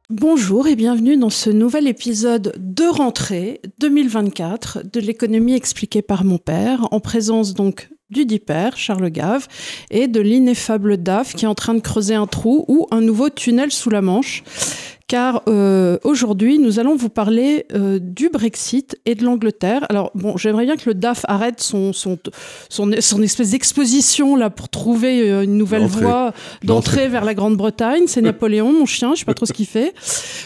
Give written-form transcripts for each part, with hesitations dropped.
Bonjour et bienvenue dans ce nouvel épisode de rentrée 2024 de l'économie expliquée par mon père, en présence donc du dit père, Charles Gave, et de l'ineffable DAF qui est en train de creuser un trou ou un nouveau tunnel sous la Manche. Car aujourd'hui, nous allons vous parler du Brexit et de l'Angleterre. Alors, bon, j'aimerais bien que le DAF arrête son espèce d'exposition là, pour trouver une nouvelle voie d'entrée vers la Grande-Bretagne. C'est Napoléon, mon chien, je ne sais pas trop ce qu'il fait.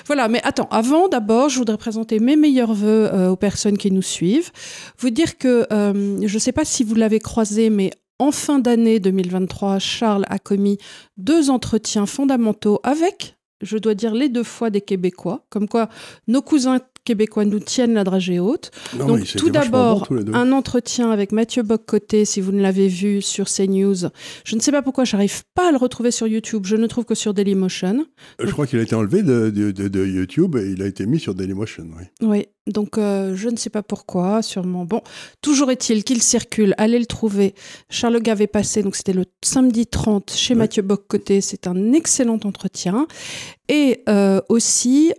Voilà, mais attends, d'abord, je voudrais présenter mes meilleurs vœux aux personnes qui nous suivent. Vous dire que, je ne sais pas si vous l'avez croisé, mais en fin d'année 2023, Charles a commis 2 entretiens fondamentaux avec, je dois dire, les 2 fois des Québécois, comme quoi nos cousins québécois nous tiennent la dragée haute. Non, donc tout d'abord, un entretien avec Mathieu Bock-Côté, si vous ne l'avez vu sur CNews. Je ne sais pas pourquoi, je n'arrive pas à le retrouver sur YouTube, je ne trouve que sur Dailymotion. Je crois qu'il a été enlevé de YouTube et il a été mis sur Dailymotion, oui. Oui, donc je ne sais pas pourquoi, sûrement. Bon, toujours est-il qu'il circule, allez le trouver. Charles Gave est passé, donc c'était le samedi 30 chez Mathieu Bock-Côté, c'est un excellent entretien. Et aussi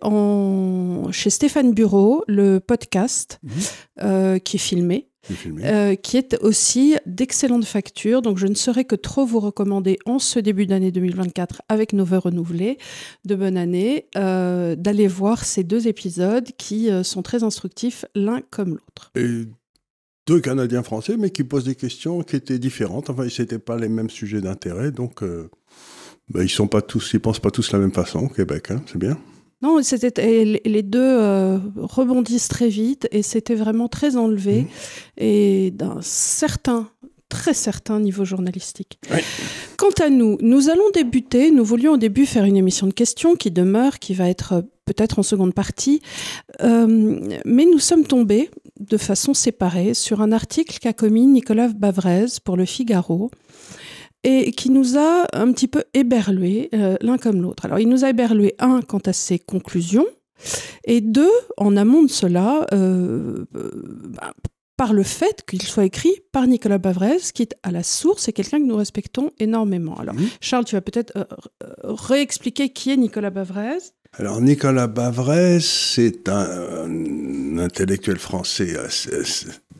chez Stéphane Bureau, le podcast qui est filmé. Qui est aussi d'excellentes factures. Donc, je ne saurais que trop vous recommander en ce début d'année 2024, avec nos vœux renouvelés de bonne année, d'aller voir ces 2 épisodes qui sont très instructifs l'un comme l'autre. Et 2 Canadiens français, mais qui posent des questions qui étaient différentes. Enfin, ce n'étaient pas les mêmes sujets d'intérêt. Donc, ils pensent pas tous la même façon au Québec. Hein, c'est bien. Non, les 2 rebondissent très vite et c'était vraiment très enlevé et d'un très certain niveau journalistique. Oui. Quant à nous allons débuter, nous voulions au début faire une émission de questions qui demeure, qui va être peut-être en seconde partie, mais nous sommes tombés de façon séparée sur un article qu'a commis Nicolas Bavrez pour Le Figaro, et qui nous a un petit peu éberlués l'un comme l'autre. Alors, il nous a éberlués, 1, quant à ses conclusions, et 2, en amont de cela, par le fait qu'il soit écrit par Nicolas Bavrez, qui est à la source et quelqu'un que nous respectons énormément. Alors, Charles, tu vas peut-être réexpliquer qui est Nicolas Bavrez. Alors, Nicolas Bavrez, c'est un intellectuel français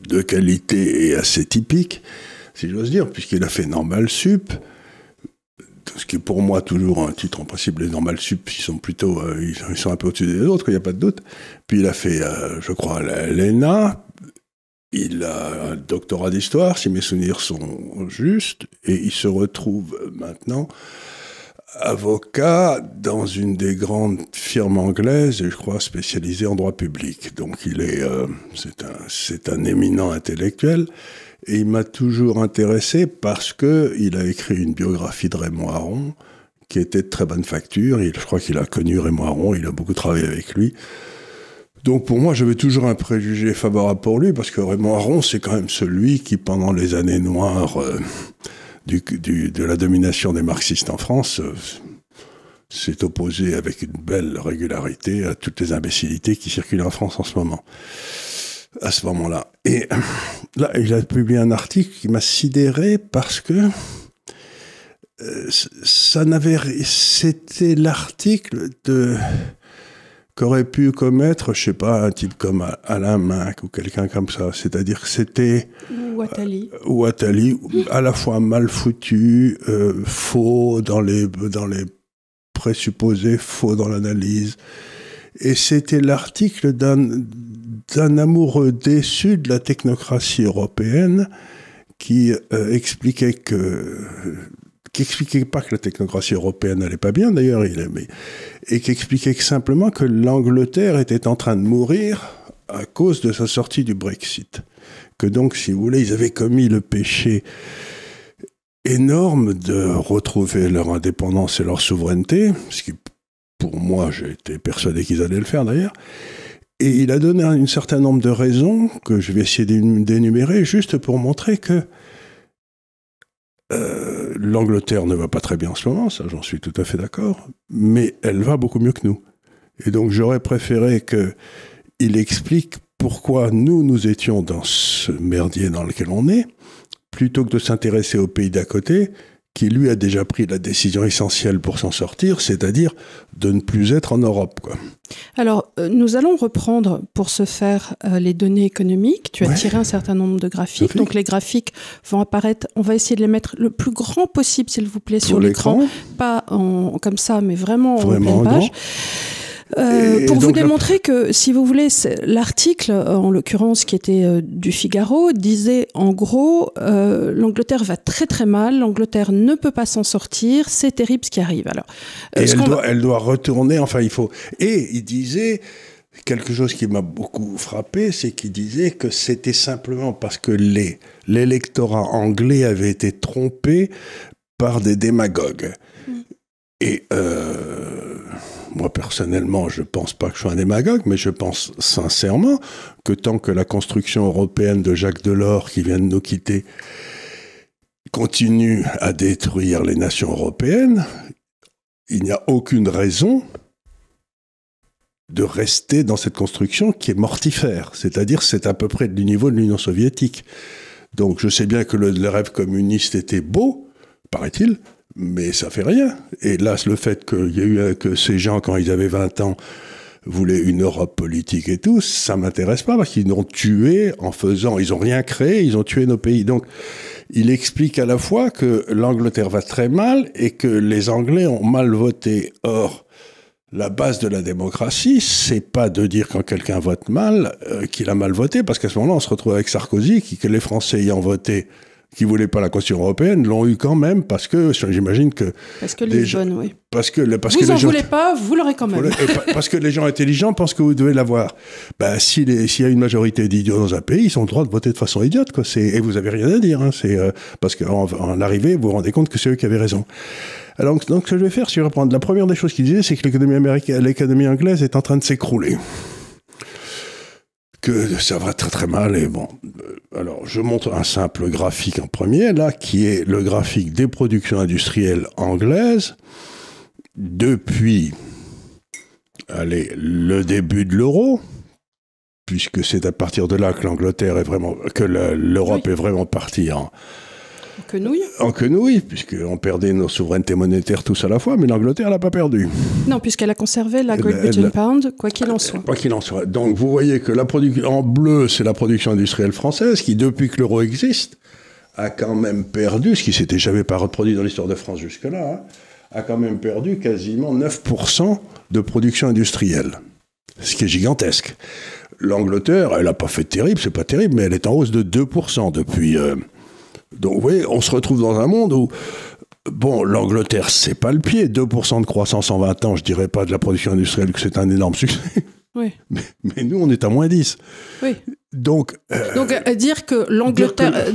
de qualité et assez typique, si j'ose dire, puisqu'il a fait Normal Sup, ce qui est pour moi toujours un titre en principe. Les Normal Sup, ils sont un peu au-dessus des autres, il n'y a pas de doute. Puis il a fait, je crois, l'ENA, il a un doctorat d'histoire, si mes souvenirs sont justes, et il se retrouve maintenant avocat dans une des grandes firmes anglaises, et je crois spécialisée en droit public. Donc c'est un éminent intellectuel. Et il m'a toujours intéressé parce qu'il a écrit une biographie de Raymond Aron qui était de très bonne facture. Je crois qu'il a connu Raymond Aron, il a beaucoup travaillé avec lui. Donc pour moi, j'avais toujours un préjugé favorable pour lui parce que Raymond Aron, c'est quand même celui qui, pendant les années noires de la domination des marxistes en France, s'est opposé avec une belle régularité à toutes les imbécilités qui circulent en France en ce moment. À ce moment-là. Et là, il a publié un article qui m'a sidéré parce que c'était l'article qu'aurait pu commettre, je sais pas, un type comme Alain Minc ou quelqu'un comme ça. C'est-à-dire que c'était... Ou Attali, à la fois mal foutu, faux dans les présupposés, faux dans l'analyse. Et c'était l'article d'un amoureux déçu de la technocratie européenne qui expliquait pas que la technocratie européenne n'allait pas bien d'ailleurs, et qui expliquait simplement que l'Angleterre était en train de mourir à cause de sa sortie du Brexit. Que donc, si vous voulez, ils avaient commis le péché énorme de retrouver leur indépendance et leur souveraineté, ce qui, pour moi, j'ai été persuadé qu'ils allaient le faire d'ailleurs. Et il a donné un certain nombre de raisons que je vais essayer d'énumérer juste pour montrer que l'Angleterre ne va pas très bien en ce moment, ça j'en suis tout à fait d'accord, mais elle va beaucoup mieux que nous. Et donc j'aurais préféré qu'il explique pourquoi nous étions dans ce merdier dans lequel on est, plutôt que de s'intéresser au pays d'à côté, qui lui a déjà pris la décision essentielle pour s'en sortir, c'est-à-dire de ne plus être en Europe, quoi. Alors, nous allons reprendre pour ce faire les données économiques. Tu as tiré un certain nombre de graphiques. Donc, les graphiques vont apparaître. On va essayer de les mettre le plus grand possible, s'il vous plaît, sur l'écran. Pas comme ça, mais vraiment en pleine page. Pour vous démontrer que, si vous voulez, l'article, en l'occurrence qui était du Figaro, disait en gros, l'Angleterre va très très mal, l'Angleterre ne peut pas s'en sortir, c'est terrible ce qui arrive. Alors, elle doit retourner, enfin il faut... Et il disait, quelque chose qui m'a beaucoup frappé, c'est qu'il disait que c'était simplement parce que l'électorat anglais avait été trompé par des démagogues. Et... moi, personnellement, je ne pense pas que je sois un démagogue, mais je pense sincèrement que tant que la construction européenne de Jacques Delors, qui vient de nous quitter, continue à détruire les nations européennes, il n'y a aucune raison de rester dans cette construction qui est mortifère. C'est-à-dire, c'est à peu près du niveau de l'Union soviétique. Donc, je sais bien que le rêve communiste était beau, paraît-il, mais ça fait rien. Et là, le fait qu'il y a eu que ces gens, quand ils avaient 20 ans, voulaient une Europe politique et tout, ça m'intéresse pas parce qu'ils nous ont tués en faisant... Ils ont rien créé, ils ont tué nos pays. Donc, il explique à la fois que l'Angleterre va très mal et que les Anglais ont mal voté. Or, la base de la démocratie, c'est pas de dire quand quelqu'un vote mal qu'il a mal voté, parce qu'à ce moment-là, on se retrouve avec Sarkozy, que les Français ayant voté... qui ne voulaient pas la Constitution européenne, l'ont eu quand même, parce que j'imagine que... Parce que Lisbonne, oui. Vous n'en voulez pas, vous l'aurez quand même. Parce que les gens intelligents pensent que vous devez l'avoir. Ben, s'il y a une majorité d'idiots dans un pays, ils ont le droit de voter de façon idiote, quoi. Et vous n'avez rien à dire. Hein. Parce qu'en arrivée, vous vous rendez compte que c'est eux qui avaient raison. Alors, donc, ce que je vais faire, c'est reprendre. La première des choses qu'il disait, c'est que l'économie anglaise est en train de s'écrouler. Que ça va très très mal et bon. Alors, je montre un simple graphique en premier, là, qui est le graphique des productions industrielles anglaises depuis, le début de l'euro, puisque c'est à partir de là que l'Europe est vraiment partie en quenouille, puisqu'on perdait nos souverainetés monétaires tous à la fois, mais l'Angleterre l'a pas perdu. Non, puisqu'elle a conservé la Great Britain Pound, quoi qu'il en soit. Quoi qu'il en soit. Donc, vous voyez que en bleu, c'est la production industrielle française, qui, depuis que l'euro existe, a quand même perdu, ce qui s'était jamais pas reproduit dans l'histoire de France jusque-là, hein, a quand même perdu quasiment 9% de production industrielle. Ce qui est gigantesque. L'Angleterre, elle n'a pas fait terrible, c'est pas terrible, mais elle est en hausse de 2% depuis... Donc, vous voyez, on se retrouve dans un monde où, bon, l'Angleterre, c'est pas le pied. 2% de croissance en 20 ans, je dirais pas de la production industrielle que c'est un énorme succès. Oui. Mais nous, on est à moins 10. Oui. Donc dire que l'Angleterre,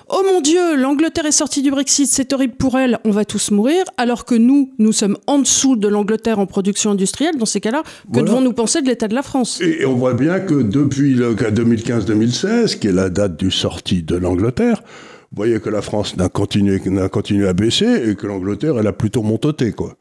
oh mon Dieu, l'Angleterre est sortie du Brexit, c'est horrible pour elle, on va tous mourir, alors que nous sommes en dessous de l'Angleterre en production industrielle, dans ces cas-là, que devons-nous penser de l'état de la France ? Et on voit bien que depuis 2015-2016, qui est la date du sortie de l'Angleterre, vous voyez que la France n'a continué à baisser et que l'Angleterre, elle a plutôt montoté, quoi.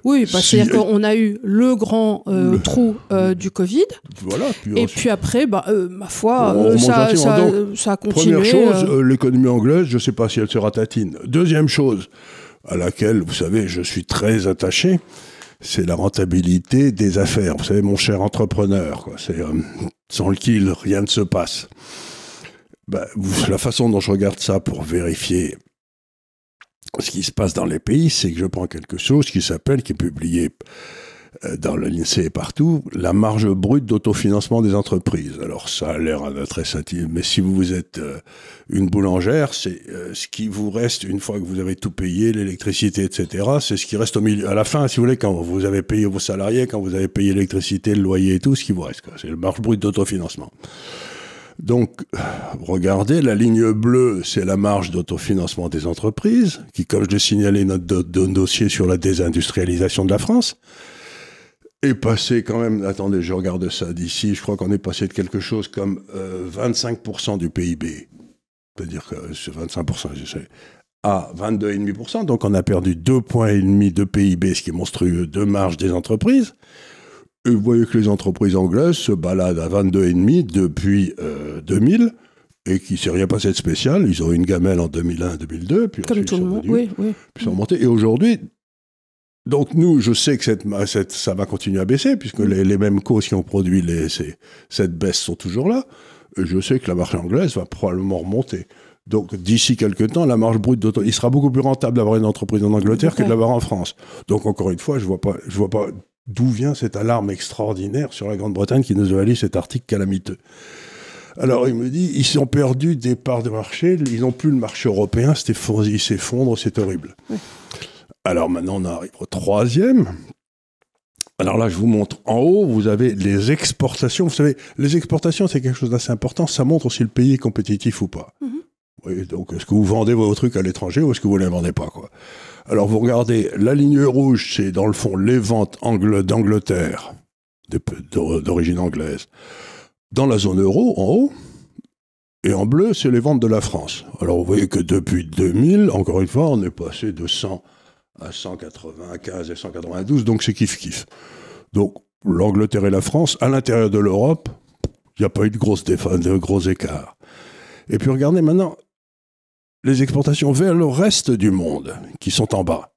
Oui, c'est-à-dire qu'on a eu le grand trou du Covid. Voilà. Puis après, ma foi, ça a continué. Première chose, l'économie anglaise, je ne sais pas si elle se ratatine. Deuxième chose, à laquelle, vous savez, je suis très attaché, c'est la rentabilité des affaires. Vous savez, mon cher entrepreneur, quoi. C'est sans lequel rien ne se passe. La façon dont je regarde ça pour vérifier ce qui se passe dans les pays, c'est que je prends quelque chose qui est publié dans l'INSEE et partout, la marge brute d'autofinancement des entreprises. Alors ça a l'air très simple, mais si vous êtes une boulangère, c'est ce qui vous reste une fois que vous avez tout payé, l'électricité, etc. C'est ce qui reste au milieu, à la fin, si vous voulez, quand vous avez payé vos salariés, quand vous avez payé l'électricité, le loyer et tout, ce qui vous reste, quoi. C'est la marge brute d'autofinancement. Donc, regardez, la ligne bleue, c'est la marge d'autofinancement des entreprises, qui, comme je l'ai signalé, notre dossier sur la désindustrialisation de la France, est passé quand même, attendez, je regarde ça d'ici, je crois qu'on est passé de quelque chose comme 25% du PIB. C'est-à-dire que c'est 25%, à 22,5%, donc on a perdu 2,5 points de PIB, ce qui est monstrueux, de marge des entreprises. Et vous voyez que les entreprises anglaises se baladent à 22,5 depuis 2000, et qui ne s'est rien passé de spécial. Ils ont eu une gamelle en 2001-2002, puis comme ensuite tout le monde, oui. Puis sont remontés. Et aujourd'hui, donc nous, je sais que ça va continuer à baisser, puisque les mêmes causes qui ont produit cette baisse sont toujours là. Et je sais que la marge anglaise va probablement remonter. Donc d'ici quelques temps, la marge brute il sera beaucoup plus rentable d'avoir une entreprise en Angleterre que de l'avoir en France. Donc encore une fois, je vois pas d'où vient cette alarme extraordinaire sur la Grande-Bretagne qui nous a valu cet article calamiteux. Alors il me dit, ils ont perdu des parts de marché, ils n'ont plus le marché européen, il s'effondre, c'est horrible. Oui. Alors maintenant on arrive au troisième. Alors là je vous montre, en haut vous avez les exportations. Vous savez, les exportations c'est quelque chose d'assez important, ça montre si le pays est compétitif ou pas. Mm-hmm. Oui, donc est-ce que vous vendez vos trucs à l'étranger ou est-ce que vous ne les vendez pas, quoi. Alors vous regardez, la ligne rouge c'est dans le fond les ventes d'Angleterre, d'origine anglaise, dans la zone euro, en haut, et en bleu, c'est les ventes de la France. Alors vous voyez que depuis 2000, encore une fois, on est passé de 100 à 195 et 192, donc c'est kiff-kiff. Donc l'Angleterre et la France, à l'intérieur de l'Europe, il n'y a pas eu de gros écarts. Et puis regardez maintenant les exportations vers le reste du monde, qui sont en bas.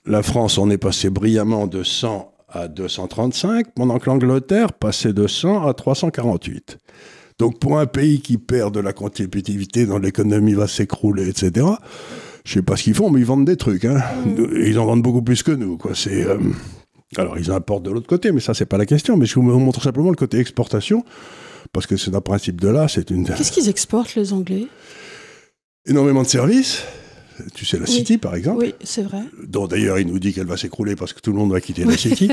La France, on est passé brillamment de 100 à 235, pendant que l'Angleterre passait de 100 à 348. Donc pour un pays qui perd de la compétitivité, dont l'économie va s'écrouler, etc., je ne sais pas ce qu'ils font, mais ils vendent des trucs. Hein. Ils en vendent beaucoup plus que nous, quoi. Alors ils importent de l'autre côté, mais ça c'est pas la question. Mais je vous montre simplement le côté exportation, parce que c'est un principe de là. Qu'est-ce qu'ils exportent, les Anglais ? Énormément de services. Tu sais, la City, par exemple. Oui, c'est vrai. Dont d'ailleurs, il nous dit qu'elle va s'écrouler parce que tout le monde va quitter la City.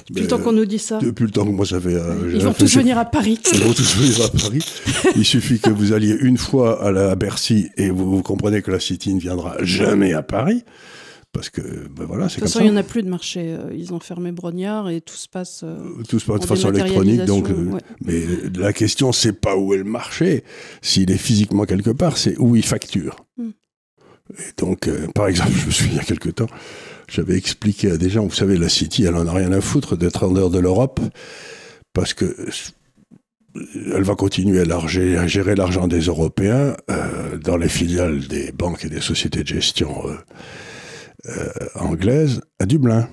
Depuis le temps qu'on nous dit ça. Depuis le temps que moi, ça fait... Ils vont tous venir à Paris. Ils vont tous venir à Paris. Il suffit que vous alliez une fois à Bercy et vous comprenez que la City ne viendra jamais à Paris. Parce que, ben voilà, c'est comme ça. De toute façon, il n'y en a plus de marché. Ils ont fermé Brognard et tout se passe de façon électronique. Donc, mais la question, c'est pas où est le marché. S'il est physiquement quelque part, c'est où il facture. Et donc, par exemple, je me souviens il y a quelque temps, j'avais expliqué à des gens, vous savez, la City, elle en a rien à foutre d'être en dehors de l'Europe, parce que elle va continuer à gérer l'argent des Européens dans les filiales des banques et des sociétés de gestion anglaises à Dublin.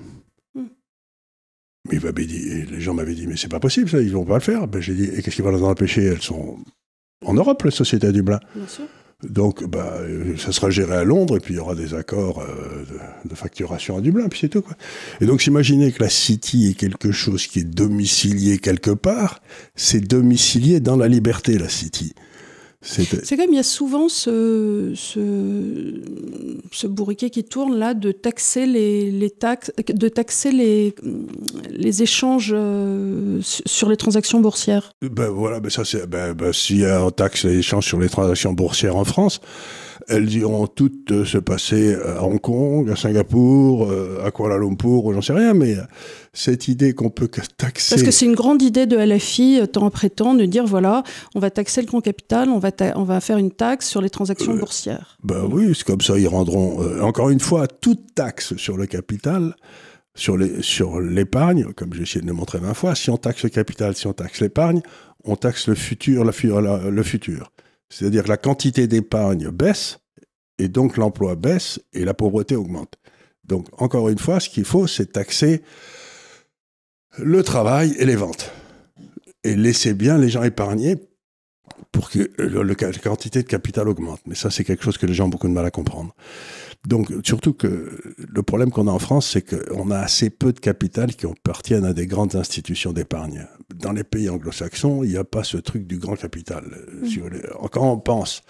Mais les gens m'avaient dit, mais c'est pas possible ça, ils vont pas le faire. Ben, j'ai dit, et qu'est-ce qui va les en empêcher? Elles sont en Europe, les sociétés à Dublin. Bien sûr. Donc, ça sera géré à Londres, et puis il y aura des accords de facturation à Dublin, puis c'est tout, quoi. Et donc, s'imaginer que la City est quelque chose qui est domicilié quelque part, c'est domicilié dans la liberté, la City. C'est comme il y a souvent ce bourriquet qui tourne là de taxer les taxes, de taxer les échanges sur les transactions boursières. Ben voilà, ben ça c'est si on taxe les échanges sur les transactions boursières en France, elles iront toutes se passer à Hong Kong, à Singapour, à Kuala Lumpur, j'en sais rien, mais cette idée qu'on peut taxer... Parce que c'est une grande idée de LFI, temps après temps, de dire, voilà, on va taxer le grand capital, on va faire une taxe sur les transactions boursières. Ben oui, c'est comme ça, ils rendront... encore une fois, toute taxe sur le capital, sur l'épargne, comme j'ai essayé de le montrer 20 fois, si on taxe le capital, si on taxe l'épargne, on taxe le futur, le futur. C'est-à-dire que la quantité d'épargne baisse, et donc l'emploi baisse, et la pauvreté augmente. Donc, encore une fois, ce qu'il faut, c'est taxer le travail et les ventes. Et laisser bien les gens épargner pour que la quantité de capital augmente. Mais ça, c'est quelque chose que les gens ont beaucoup de mal à comprendre. Donc, surtout que le problème qu'on a en France, c'est qu'on a assez peu de capital qui appartiennent à des grandes institutions d'épargne. Dans les pays anglo-saxons, il n'y a pas ce truc du grand capital. Quand on pense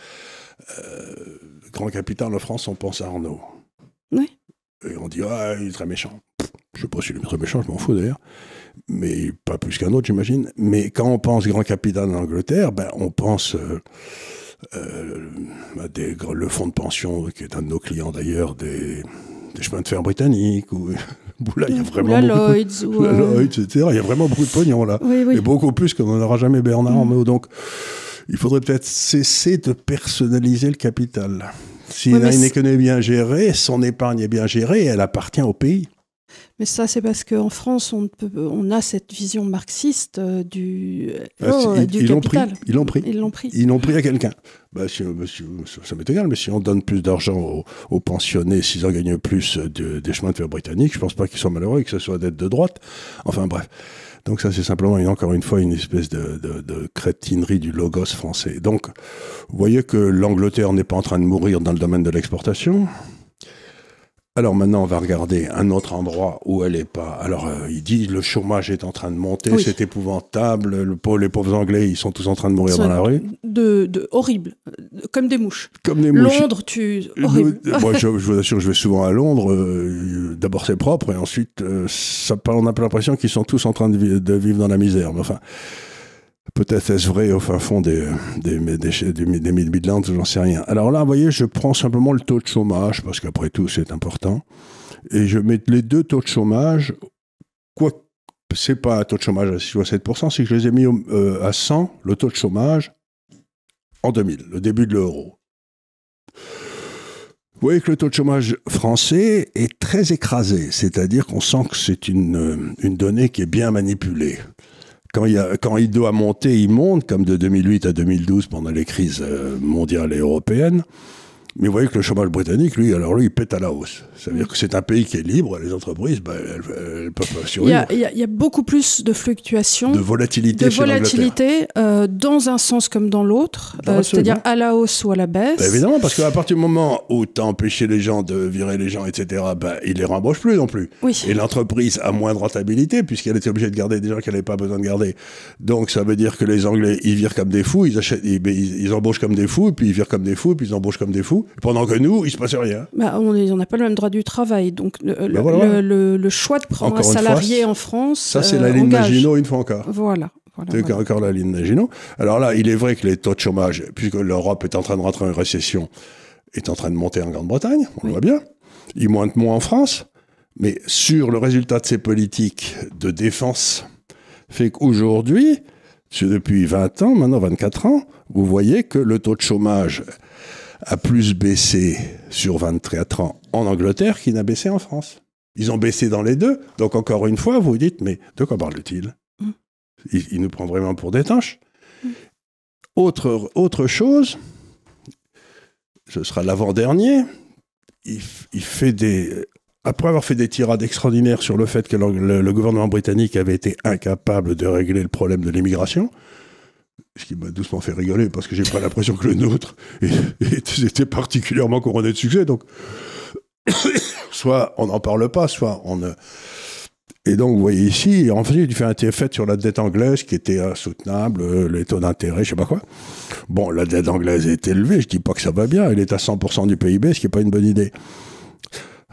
grand capital en France, on pense à Arnaud. Oui. Et on dit, ah, il est très méchant. Je ne sais pas s'il est très méchant, je m'en fous d'ailleurs. Mais pas plus qu'un autre, j'imagine. Mais quand on pense grand capital en Angleterre, on pense... le fonds de pension, qui est un de nos clients d'ailleurs, des chemins de fer britanniques, ou là, il y a vraiment Lloyds, etc. Il y a vraiment beaucoup de pognon là, oui. Et beaucoup plus qu'on n'en aura jamais Bernard Arnault. Donc, il faudrait peut-être cesser de personnaliser le capital. S'il a une économie bien gérée, son épargne est bien gérée, elle appartient au pays. Mais ça, c'est parce qu'en France, on a cette vision marxiste du capital. Ils l'ont pris. Ils l'ont pris à quelqu'un. Ça m'est égal, mais si on donne plus d'argent aux pensionnés, s'ils en gagnent plus des chemins de fer britanniques, je ne pense pas qu'ils soient malheureux et que ce soit d'être de droite. Enfin bref. Donc ça, c'est simplement, encore une fois, une espèce de crétinerie du logos français. Donc, vous voyez que l'Angleterre n'est pas en train de mourir dans le domaine de l'exportation. Alors maintenant, on va regarder un autre endroit où elle n'est pas. Alors, il dit le chômage est en train de monter, oui. C'est épouvantable. Les pauvres Anglais, ils sont tous en train de mourir dans la rue. Horrible, comme des mouches. Comme des mouches. Londres, horrible. Moi, je vous assure, je vais souvent à Londres. D'abord, c'est propre, et ensuite, on a pas l'impression qu'ils sont tous en train de vivre dans la misère. Mais enfin, peut-être est-ce vrai au fin fond des Midlands, j'en sais rien. Alors là, vous voyez, je prends simplement le taux de chômage, parce qu'après tout, c'est important. Et je mets les deux taux de chômage, c'est pas un taux de chômage à 6 ou à 7%, c'est que je les ai mis à 100, le taux de chômage, en 2000, le début de l'euro. Vous voyez que le taux de chômage français est très écrasé, c'est-à-dire qu'on sent que c'est une donnée qui est bien manipulée. Quand il doit monter, il monte, comme de 2008 à 2012 pendant les crises mondiales et européennes. Mais vous voyez que le chômage britannique, lui, il pète à la hausse. Ça veut dire que c'est un pays qui est libre, les entreprises, elles peuvent pas survivre. Il y a beaucoup plus de fluctuations. De volatilité dans un sens comme dans l'autre, c'est-à-dire à la hausse ou à la baisse. Évidemment, parce qu'à partir du moment où tu as empêché les gens de virer les gens, etc., ils les rembauchent plus non plus. Oui. Et l'entreprise a moins de rentabilité, puisqu'elle était obligée de garder des gens qu'elle n'avait pas besoin de garder. Donc ça veut dire que les Anglais, ils virent comme des fous, ils embauchent comme des fous, puis ils virent comme des fous, puis ils embauchent comme des fous. Pendant que nous, il ne se passe rien. On n'a pas le même droit du travail. Donc, le choix de prendre un salarié en France. Ça, c'est la ligne Maginot, une fois encore. Voilà. C'est encore la ligne Maginot. Alors là, il est vrai que les taux de chômage, puisque l'Europe est en train de rentrer en récession, est en train de monter en Grande-Bretagne, on le voit bien. Il monte moins en France. Mais sur le résultat de ces politiques de défense, fait qu'aujourd'hui, depuis 20 ans, maintenant 24 ans, vous voyez que le taux de chômage a plus baissé sur 24 ans en Angleterre qu'il n'a baissé en France. Ils ont baissé dans les deux. Donc, encore une fois, vous vous dites, mais de quoi parle-t-il ? Il nous prend vraiment pour des tanches. Autre chose, ce sera l'avant-dernier, après avoir fait des tirades extraordinaires sur le fait que le gouvernement britannique avait été incapable de régler le problème de l'immigration, ce qui m'a doucement fait rigoler, parce que j'ai pas l'impression que le nôtre était particulièrement couronné de succès. Donc, soit on n'en parle pas, soit on ne... Et donc, vous voyez ici, en fait, il fait un fait sur la dette anglaise qui était insoutenable, les taux d'intérêt, je sais pas quoi. Bon, la dette anglaise est élevée, je dis pas que ça va bien, elle est à 100% du PIB, ce qui est pas une bonne idée.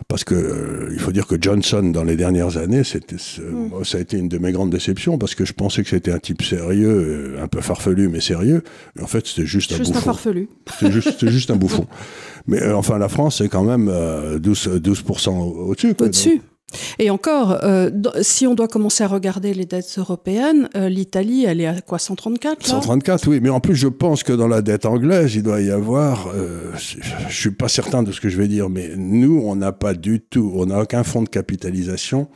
Parce que il faut dire que Johnson, dans les dernières années, ça a été une de mes grandes déceptions, parce que je pensais que c'était un type sérieux, un peu farfelu, mais sérieux. Mais en fait, c'était juste un bouffon. Un farfelu. C'était juste un bouffon. Mais enfin, la France, c'est quand même 12% au-dessus. Au-dessus. Et encore, si on doit commencer à regarder les dettes européennes, l'Italie, elle est à quoi, 134 là ? 134, oui. Mais en plus, je pense que dans la dette anglaise, il doit y avoir... je ne suis pas certain de ce que je vais dire, mais nous, on n'a pas du tout... On n'a aucun fonds de capitalisation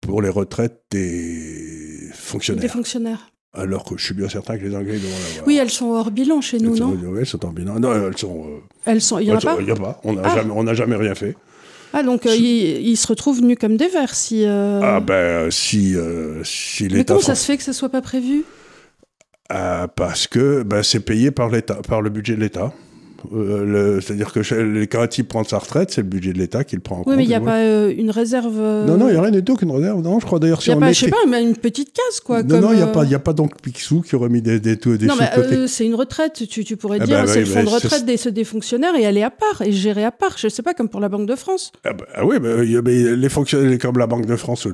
pour les retraites des fonctionnaires. Des fonctionnaires. Alors que je suis bien certain que les Anglais doivent en avoir. Oui, elles sont hors bilan chez nous, non ? Oui, elles sont hors bilan. Non, elles sont... Il n'y en a pas ? Il n'y a pas. On n'a jamais rien fait. Ah, donc ils se retrouvent nus comme des vers si... si l'État... Mais comment ça se fait que ça ne soit pas prévu ? Parce que c'est payé par l'État, par le budget de l'État. C'est-à-dire que quand un type prend sa retraite, c'est le budget de l'État qui le prend en compte. Oui, mais il n'y a pas une réserve... Non, il n'y a rien du tout qu'une réserve. Non, je crois d'ailleurs... Il n'y a pas, je sais pas, mais une petite case, quoi. Non, il n'y a pas donc Picsou qui aurait mis des sous-côtés. Non, mais c'est une retraite. Tu pourrais dire, c'est le fonds de retraite des fonctionnaires et elle est à part, et gérée à part. Je ne sais pas, comme pour la Banque de France. Oui, mais les fonctionnaires comme la Banque de France, ou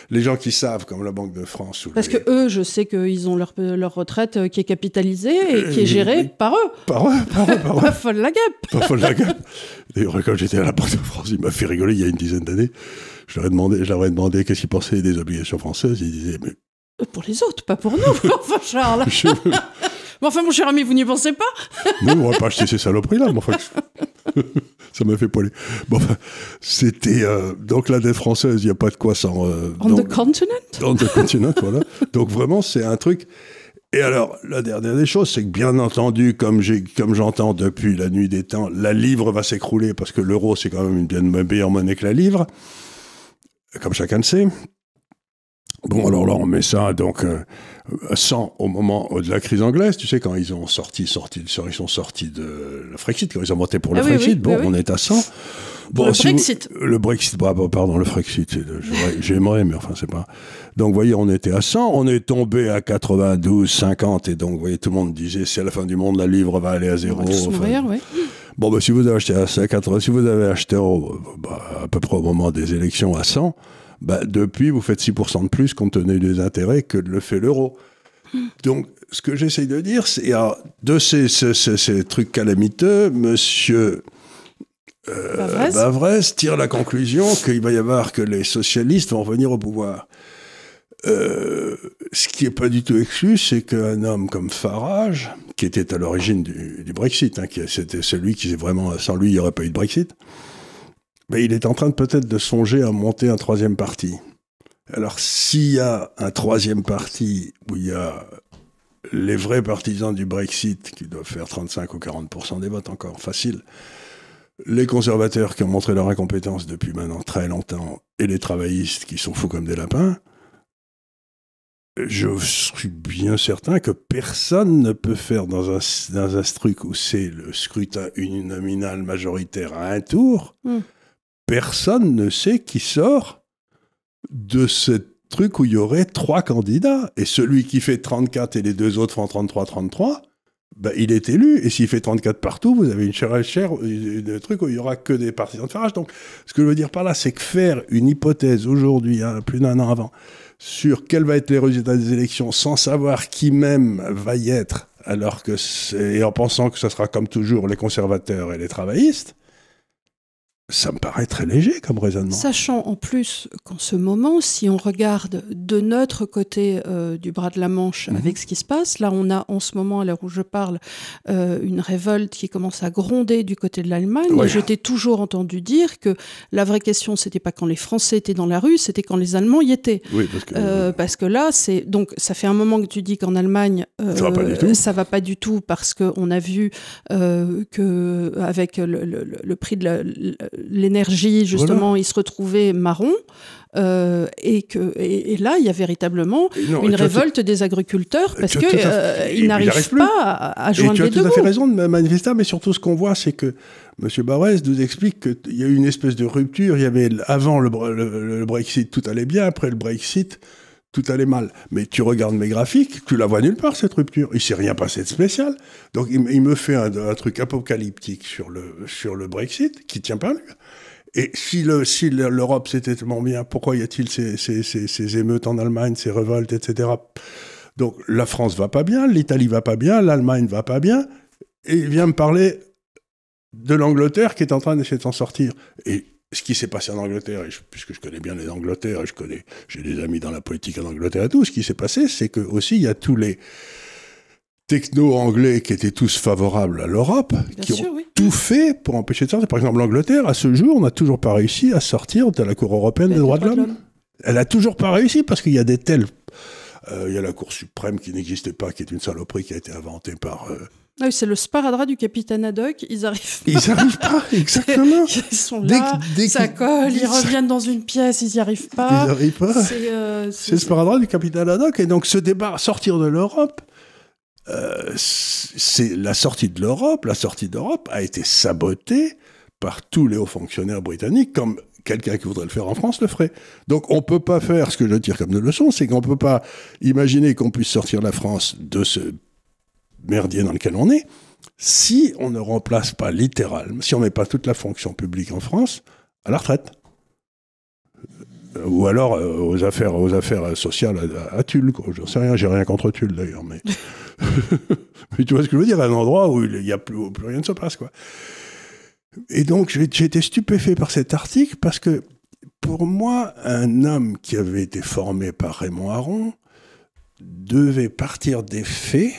les gens qui savent, comme la Banque de France... Parce que eux, je sais qu'ils ont leur retraite qui est capitalisée et qui est gérée par eux. Par eux. Folle la guêpe. Pas folle la guêpe. D'ailleurs, quand j'étais à la Banque de France, il m'a fait rigoler il y a une dizaine d'années. Je leur ai demandé qu'est-ce qu'ils pensaient des obligations françaises. Ils disaient, mais... Pour les autres, pas pour nous. Enfin, Charles. Mais enfin, mon cher ami, vous n'y pensez pas ? Nous, on va pas acheter ces saloperies-là. Mais enfin... Ça m'a fait poiler. Bon, c'était donc la dette française, il n'y a pas de quoi sans... On the continent. On the continent, voilà. Donc vraiment, c'est un truc... Et alors, la dernière des choses, c'est que bien entendu, comme j'entends depuis la nuit des temps, la livre va s'écrouler parce que l'euro, c'est quand même une bien meilleure monnaie que la livre, comme chacun le sait. Bon, alors là, on met ça, donc, 100 au moment de la crise anglaise. Tu sais, quand ils sont sortis de la Frexit, quand ils ont voté pour le Frexit, on est à 100. Bon, le Brexit. Le Brexit, pardon, le Frexit, j'aimerais, mais enfin, c'est pas... Donc, vous voyez, on était à 100, on est tombé à 92, 50, et donc, vous voyez, tout le monde disait, c'est à la fin du monde, la livre va aller à zéro. Bon, ben, si vous avez acheté à 80, si vous avez acheté à peu près au moment des élections à 100, depuis, vous faites 6% de plus compte tenu des intérêts que le fait l'euro. Donc, ce que j'essaye de dire, c'est de ces trucs calamiteux, monsieur Bavrez tire la conclusion qu'il va y avoir que les socialistes vont revenir au pouvoir. Ce qui n'est pas du tout exclu, c'est qu'un homme comme Farage, qui était à l'origine du Brexit, c'était celui qui vraiment, sans lui, il n'y aurait pas eu de Brexit, mais il est en train peut-être de songer à monter un troisième parti. Alors, s'il y a un troisième parti où il y a les vrais partisans du Brexit qui doivent faire 35 ou 40% des votes encore, facile, les conservateurs qui ont montré leur incompétence depuis maintenant très longtemps, et les travaillistes qui sont fous comme des lapins, je suis bien certain que personne ne peut faire dans un truc où c'est le scrutin uninominal majoritaire à un tour, personne ne sait qui sort de ce truc où il y aurait 3 candidats. Et celui qui fait 34 et les 2 autres font 33-33, il est élu. Et s'il fait 34 partout, vous avez un truc où il n'y aura que des partisans de Farage. Donc, ce que je veux dire par là, c'est que faire une hypothèse aujourd'hui, plus d'1 an avant, sur quels vont être les résultats des élections, sans savoir qui même va y être, et en pensant que ce sera comme toujours les conservateurs et les travaillistes, ça me paraît très léger comme raisonnement. Sachant en plus qu'en ce moment, si on regarde de notre côté du bras de la Manche avec ce qui se passe, là on a en ce moment, à l'heure où je parle, une révolte qui commence à gronder du côté de l'Allemagne. Oui. Et je t'ai toujours entendu dire que la vraie question, c'était pas quand les Français étaient dans la rue, c'était quand les Allemands y étaient. Oui, parce que là, donc ça fait un moment que tu dis qu'en Allemagne, ça va pas du tout parce qu'on a vu que avec le prix de l'énergie, justement, il se retrouvait marron. Et là, il y a véritablement une révolte des agriculteurs parce qu'ils n'arrivent pas à joindre les deux bouts. Tu as tout à fait raison de manifester, mais surtout ce qu'on voit, c'est que M. Bavrez nous explique qu'il y a eu une espèce de rupture. Il y avait, avant le Brexit, tout allait bien. Après le Brexit, tout allait mal. Mais tu regardes mes graphiques, tu la vois nulle part, cette rupture. Il ne s'est rien passé de spécial. Donc, il me fait un truc apocalyptique sur le Brexit qui ne tient pas. Et si l'Europe c'était tellement bien, pourquoi y a-t-il ces émeutes en Allemagne, ces révoltes, etc. Donc, la France va pas bien, l'Italie va pas bien, l'Allemagne va pas bien. Et il vient me parler de l'Angleterre qui est en train d'essayer de s'en sortir. Et ce qui s'est passé en Angleterre, puisque je connais bien les Angleterres, j'ai des amis dans la politique en Angleterre et tout, ce qui s'est passé, c'est que aussi il y a tous les techno-anglais qui étaient tous favorables à l'Europe, qui ont tout fait pour empêcher de sortir. Par exemple, l'Angleterre, à ce jour, n'a toujours pas réussi à sortir de la Cour européenne des droits de l'homme. Elle n'a toujours pas réussi parce qu'il y a des tels... il y a la Cour suprême qui n'existait pas, qui est une saloperie qui a été inventée par... Ah oui, c'est le sparadrap du capitaine Haddock, ils arrivent pas. Ils n'arrivent pas, exactement. Ils sont là, ça colle, ils reviennent dans une pièce, ils n'y arrivent pas. Ils n'y arrivent pas. C'est le sparadrap du capitaine Haddock. Et donc, ce débat, sortir de l'Europe, c'est la sortie d'Europe a été sabotée par tous les hauts fonctionnaires britanniques, comme quelqu'un qui voudrait le faire en France le ferait. Donc, on ne peut pas faire, ce que je tire comme de leçon, c'est qu'on ne peut pas imaginer qu'on puisse sortir la France de ce merdier dans lequel on est, si on ne remplace pas littéralement, si on ne met pas toute la fonction publique en France à la retraite. Ou alors aux affaires sociales à Tulle, quoi. Je ne sais rien, j'ai rien contre Tulle d'ailleurs, mais... mais tu vois ce que je veux dire, un endroit où il n'y a plus rien ne se passe, quoi. Et donc j'ai été stupéfait par cet article parce que pour moi, un homme qui avait été formé par Raymond Aron devait partir des faits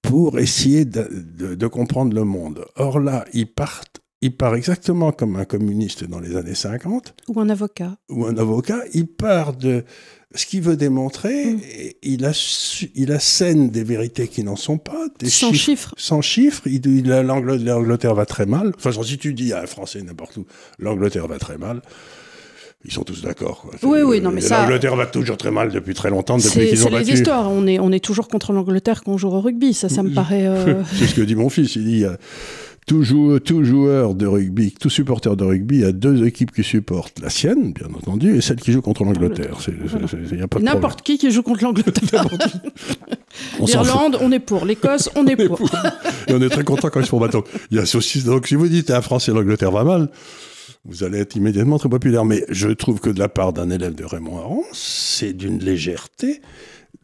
pour essayer de comprendre le monde. Or là, il part exactement comme un communiste dans les années 50. Ou un avocat. Il part de ce qu'il veut démontrer, et il assène des vérités qui n'en sont pas. Sans chiffres. Sans chiffres. L'Angleterre va très mal. Enfin, si tu dis à un Français n'importe où, l'Angleterre va très mal, ils sont tous d'accord. Quoi. Oui, non, mais ça... L'Angleterre va toujours très mal depuis très longtemps, depuis qu'ils ont battu. C'est les histoires. On est toujours contre l'Angleterre quand on joue au rugby. Ça me paraît... C'est ce que dit mon fils. Il dit... Tout joueur de rugby, tout supporter de rugby a deux équipes qui supportent. La sienne, bien entendu, et celle qui joue contre l'Angleterre. Y a pas de n'importe qui joue contre l'Angleterre. L'Irlande, on est pour. L'Écosse, on est pour. Et on est très content quand ils se font battre. Il y a aussi, donc si vous dites à un Français l'Angleterre va mal, vous allez être immédiatement très populaire. Mais je trouve que de la part d'un élève de Raymond Aron, c'est d'une légèreté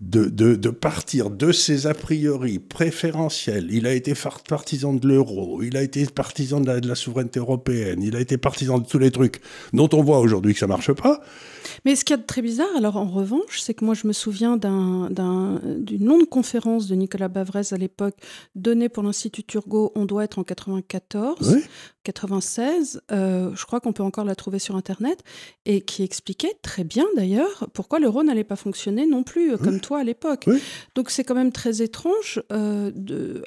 de partir de ses a priori préférentiels. Il a été partisan de l'euro, il a été partisan de la souveraineté européenne, il a été partisan de tous les trucs dont on voit aujourd'hui que ça marche pas. Mais ce qu'il y a de très bizarre, alors en revanche, c'est que moi je me souviens d'une longue conférence de Nicolas Bavrez à l'époque, donnée pour l'Institut Turgot, on doit être en 94, oui. 96, je crois qu'on peut encore la trouver sur Internet, et qui expliquait très bien d'ailleurs pourquoi l'euro n'allait pas fonctionner non plus, comme toi à l'époque. Oui. Donc c'est quand même très étrange,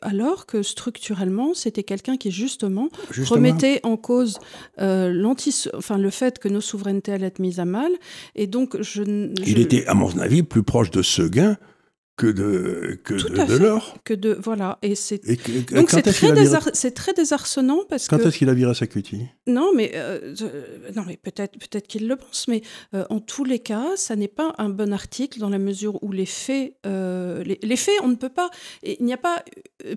alors que structurellement, c'était quelqu'un qui justement remettait en cause le fait que nos souverainetés allaient être mises à mal. Et donc, il était, à mon avis, plus proche de Seguin que de l'or. Voilà. Donc c'est très désarçonnant parce Quand est-ce qu'il a viré sa cutie ? Non, mais peut-être qu'il le pense, mais en tous les cas, ça n'est pas un bon article dans la mesure où les faits, on ne peut pas. Il n'y a pas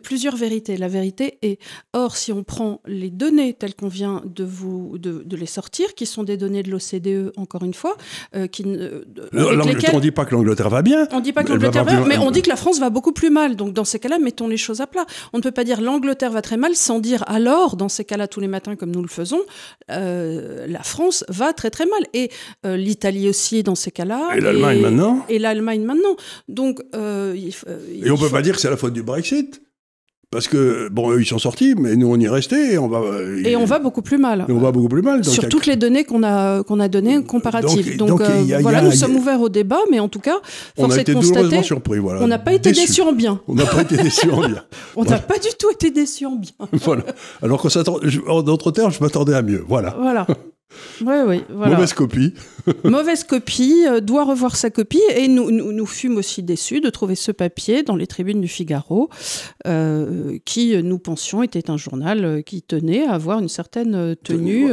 plusieurs vérités. La vérité est. Or, si on prend les données telles qu'on vient de les sortir, qui sont des données de l'OCDE, encore une fois, on ne dit pas que l'Angleterre va bien. On ne dit pas que l'Angleterre va bien. Mais on dit que la France va beaucoup plus mal. Donc, dans ces cas-là, mettons les choses à plat. On ne peut pas dire l'Angleterre va très mal sans dire alors, dans ces cas-là, tous les matins, comme nous le faisons, la France va très très mal. Et l'Italie aussi, dans ces cas-là. Et l'Allemagne maintenant. Et l'Allemagne maintenant. Donc, et on ne peut pas dire que c'est la faute du Brexit. Parce que, bon, eux, ils sont sortis, mais nous, on y est restés et on va beaucoup plus mal. Et on va beaucoup plus mal. Donc, sur toutes les données qu'on a données comparatives. Donc nous sommes ouverts au débat, mais en tout cas, force est de constater, surpris, voilà. On n'a pas été déçus en bien. On n'a pas été déçus en bien. On n'a pas du tout été déçus en bien. Voilà. Alors en d'autres termes, je m'attendais à mieux. Voilà. Oui, voilà. Mauvaise copie. Mauvaise copie, doit revoir sa copie. Et nous fûmes aussi déçus de trouver ce papier dans les tribunes du Figaro, qui, nous pensions, était un journal qui tenait à avoir une certaine tenue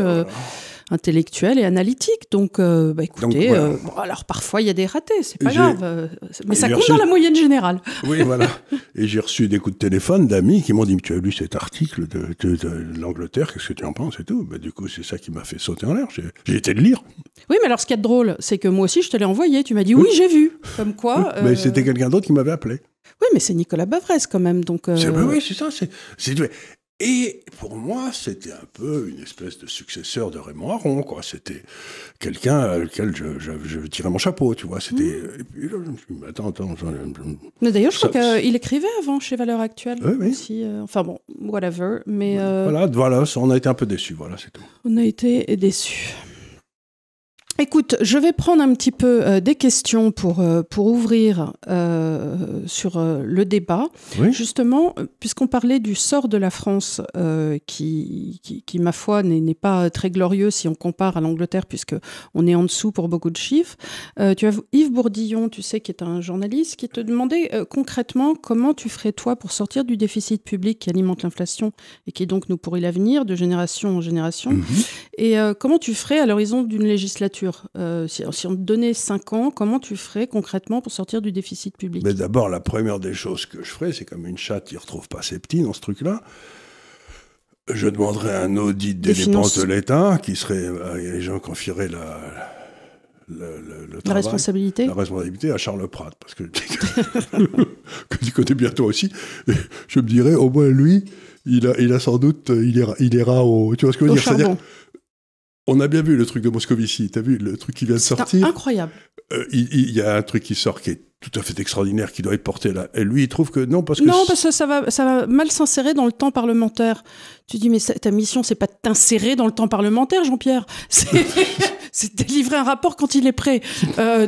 intellectuelle et analytique. Donc, écoutez, alors parfois il y a des ratés, c'est pas grave. Mais ça compte dans la moyenne générale. Oui, voilà. Et j'ai reçu des coups de téléphone d'amis qui m'ont dit « Tu as lu cet article de l'Angleterre, qu'est-ce que tu en penses ?» et tout. Du coup, c'est ça qui m'a fait sauter en l'air. J'ai été le lire. Oui, mais alors ce qu'il y a de drôle, c'est que moi aussi, je te l'ai envoyé. Tu m'as dit « Oui, j'ai vu ». Comme quoi... Mais c'était quelqu'un d'autre qui m'avait appelé. Oui, mais c'est Nicolas Bavrez quand même. Donc, Oui, c'est ça. Et pour moi, c'était un peu une espèce de successeur de Raymond Aron, quoi. C'était quelqu'un à lequel je tirais mon chapeau, tu vois. C'était... Et puis là, je me suis dit, attends. Mais d'ailleurs, je crois qu'il écrivait avant chez Valeurs Actuelles. Oui. Aussi, enfin bon, whatever. Mais Voilà, on a été un peu déçus, voilà, c'est tout. On a été déçus. Écoute, je vais prendre un petit peu des questions pour ouvrir sur le débat. Oui. Justement, puisqu'on parlait du sort de la France, qui ma foi, n'est pas très glorieux si on compare à l'Angleterre, puisqu'on est en dessous pour beaucoup de chiffres. Tu as Yves Bourdillon, tu sais, qui est un journaliste, qui te demandait concrètement comment tu ferais, toi, pour sortir du déficit public qui alimente l'inflation et qui donc nous pourrit l'avenir de génération en génération. Et comment tu ferais à l'horizon d'une législature ? Si on te donnait 5 ans, comment tu ferais concrètement pour sortir du déficit public ? Mais d'abord, la première des choses que je ferais, c'est comme une chatte qui ne retrouve pas ses petits dans ce truc-là. Je demanderais un audit des dépenses de l'État, qui serait les gens qui confieraient le travail, la responsabilité à Charles Pratt, parce que tu connais bien toi aussi. Et je me dirais, au moins lui, il a sans doute, il ira au... Tu vois ce que je veux dire ? C'est-à-dire, On a bien vu le truc de Moscovici, t'as vu le truc qui vient de sortir? Incroyable. Il y a un truc qui sort qui est tout à fait extraordinaire, qui doit être porté là. Et lui, il trouve que non, parce que... Non, parce que ça va mal s'insérer dans le temps parlementaire. Tu dis, mais ta mission, c'est pas de t'insérer dans le temps parlementaire, Jean-Pierre. C'est de délivrer un rapport quand il est prêt.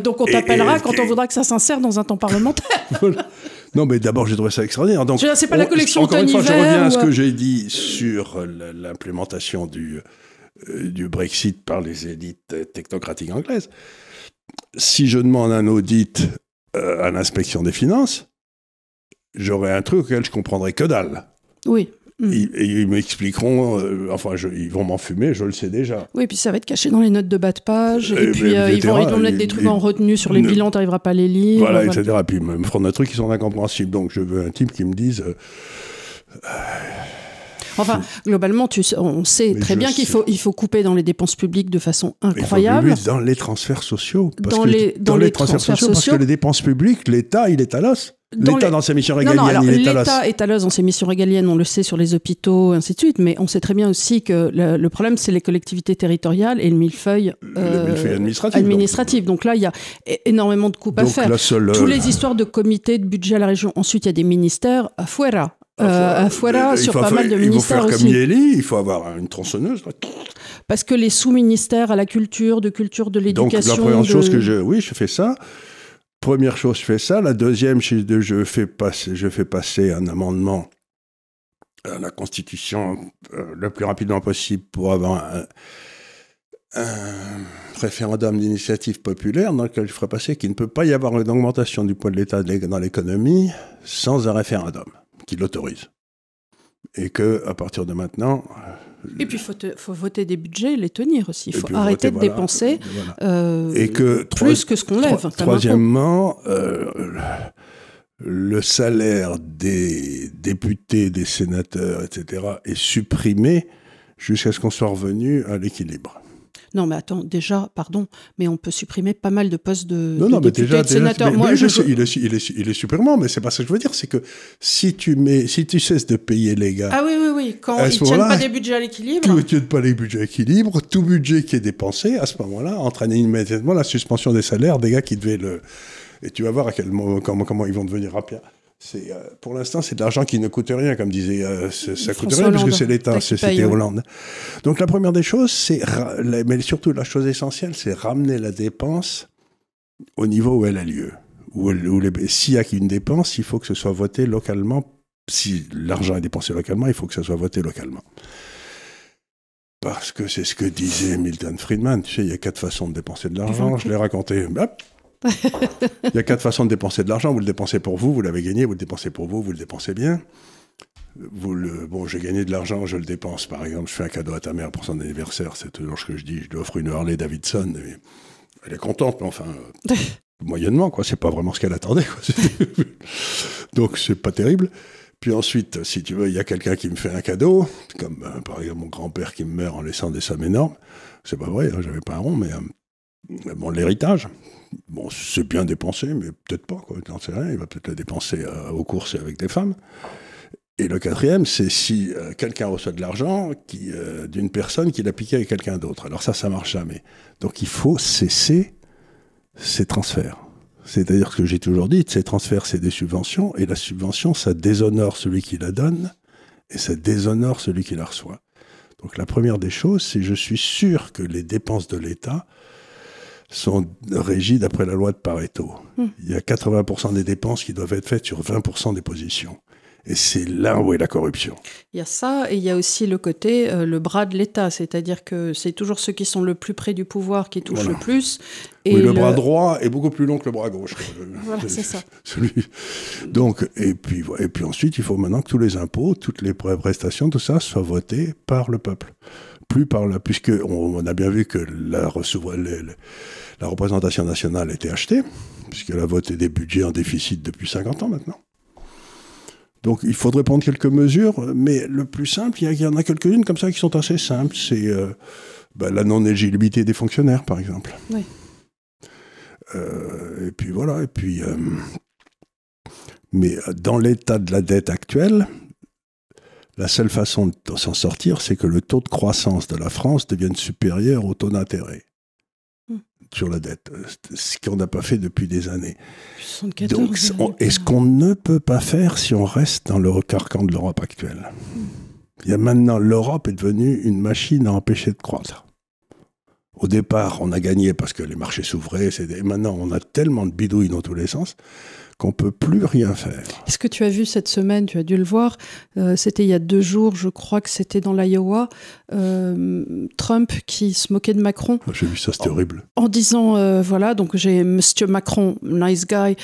Donc on t'appellera quand on voudra que ça s'insère dans un temps parlementaire. Voilà. Non, mais d'abord, j'ai trouvé ça extraordinaire. Donc, c'est pas la collection encore une fois, je reviens à ce ou... que j'ai dit sur l'implémentation du Brexit par les élites technocratiques anglaises. Si je demande un audit à l'inspection des finances, j'aurai un truc auquel je comprendrai que dalle. Oui. Ils m'expliqueront, ils vont m'en fumer, je le sais déjà. Oui, puis ça va être caché dans les notes de bas de page, et puis ils vont mettre des trucs en retenue sur les bilans, tu n'arriveras pas à les lire. Voilà, etc. Puis ils me feront des trucs qui sont incompréhensibles. Donc je veux un type qui me dise... Enfin, globalement, on sait très bien qu'il faut couper dans les dépenses publiques de façon incroyable. Il faut dans les transferts sociaux. Dans les transferts sociaux. Parce que les dépenses publiques, l'État, il est à l'os. L'État dans ses missions régaliennes, il est à l'os. L'État est à l'os dans ses missions régaliennes, on le sait sur les hôpitaux, et ainsi de suite, mais on sait très bien aussi que le problème, c'est les collectivités territoriales et le millefeuille administratif. Donc là, il y a énormément de coupes à faire. Toutes les histoires de comités de budget à la région. Ensuite, il y a des ministères afuera. Sur pas mal de ministères aussi. Il faut faire comme Yéli, il faut avoir une tronçonneuse. Parce que les sous-ministères à la culture, de l'éducation... Donc la première chose que je fais ça. Première chose, je fais ça. La deuxième, je fais passer un amendement à la Constitution le plus rapidement possible pour avoir un référendum d'initiative populaire dans lequel je ferai passer qu'il ne peut pas y avoir une augmentation du poids de l'État dans l'économie sans un référendum qui l'autorise. Et qu'à partir de maintenant... Et puis, il faut voter des budgets et les tenir aussi. Il faut arrêter de dépenser et plus que ce qu'on lève. Troisièmement, le salaire des députés, des sénateurs, etc. est supprimé jusqu'à ce qu'on soit revenu à l'équilibre. Non, mais attends, déjà, pardon, mais on peut supprimer pas mal de postes de députés et de sénateurs. Il est supprimant, mais c'est pas ça que je veux dire. C'est que si tu cesses de payer les gars... Ah oui, quand ils ne tiennent pas des budgets à l'équilibre... Ils ne tiennent pas les budgets à l'équilibre, tout budget qui est dépensé, à ce moment-là, entraîne immédiatement la suspension des salaires des gars qui devaient le... Et tu vas voir à quel moment, comment ils vont devenir rapides. Pour l'instant, c'est de l'argent qui ne coûte rien, comme disait, ça coûte rien parce que c'est l'État, c'était Hollande. Donc la première des choses, mais surtout la chose essentielle, c'est ramener la dépense au niveau où elle a lieu. S'il y a une dépense, il faut que ce soit voté localement. Si l'argent est dépensé localement, il faut que ça soit voté localement. Parce que c'est ce que disait Milton Friedman. Tu sais, il y a 4 façons de dépenser de l'argent. Je l'ai raconté. Il y a 4 façons de dépenser de l'argent. Vous le dépensez pour vous, vous l'avez gagné. Vous le dépensez pour vous, vous le dépensez bien. J'ai gagné de l'argent, je le dépense. Par exemple, je fais un cadeau à ta mère pour son anniversaire. C'est toujours ce que je dis. Je lui offre une Harley Davidson. Et elle est contente, mais enfin, moyennement, quoi. C'est pas vraiment ce qu'elle attendait, quoi. Donc, c'est pas terrible. Puis ensuite, si tu veux, il y a quelqu'un qui me fait un cadeau, comme par exemple mon grand-père qui me meurt en laissant des sommes énormes. C'est pas vrai, hein, j'avais pas un rond, mais l'héritage. Bon, c'est bien dépensé, mais peut-être pas, quoi. T'en sais rien, il va peut-être le dépenser aux courses et avec des femmes. Et le 4e, c'est si quelqu'un reçoit de l'argent d'une personne qui l'a piqué avec quelqu'un d'autre. Alors ça marche jamais. Donc il faut cesser ces transferts. C'est-à-dire ce que j'ai toujours dit, ces transferts, c'est des subventions, et la subvention, ça déshonore celui qui la donne, et ça déshonore celui qui la reçoit. Donc la première des choses, c'est je suis sûr que les dépenses de l'État sont régies d'après la loi de Pareto. Il y a 80% des dépenses qui doivent être faites sur 20% des positions. Et c'est là où est la corruption. Il y a ça, et il y a aussi le côté, le bras de l'État. C'est-à-dire que c'est toujours ceux qui sont le plus près du pouvoir qui touchent le plus. Et oui, le bras droit est beaucoup plus long que le bras gauche. Voilà, c'est ça. Donc, et puis ensuite, il faut maintenant que tous les impôts, toutes les prestations, tout ça, soient votés par le peuple. Puisqu'on a bien vu que la représentation nationale était achetée, puisqu'elle a voté des budgets en déficit depuis 50 ans maintenant. Donc, il faudrait prendre quelques mesures, mais le plus simple, il y en a quelques-unes comme ça qui sont assez simples. C'est la non-éligibilité des fonctionnaires, par exemple. Oui. Et puis voilà. Mais dans l'état de la dette actuelle, La seule façon de s'en sortir, c'est que le taux de croissance de la France devienne supérieur au taux d'intérêt sur la dette, ce qu'on n'a pas fait depuis des années. 74, donc, et ce qu'on ne peut pas faire si on reste dans le carcan de l'Europe actuelle. Il y a maintenant, l'Europe est devenue une machine à empêcher de croître. Au départ, on a gagné parce que les marchés s'ouvraient. Maintenant, on a tellement de bidouilles dans tous les sens qu'on ne peut plus rien faire. Est-ce que tu as vu cette semaine, tu as dû le voir, c'était il y a 2 jours, je crois que c'était dans l'Iowa, Trump qui se moquait de Macron. J'ai vu ça, c'était horrible. En disant, voilà, donc j'ai Monsieur Macron, nice guy,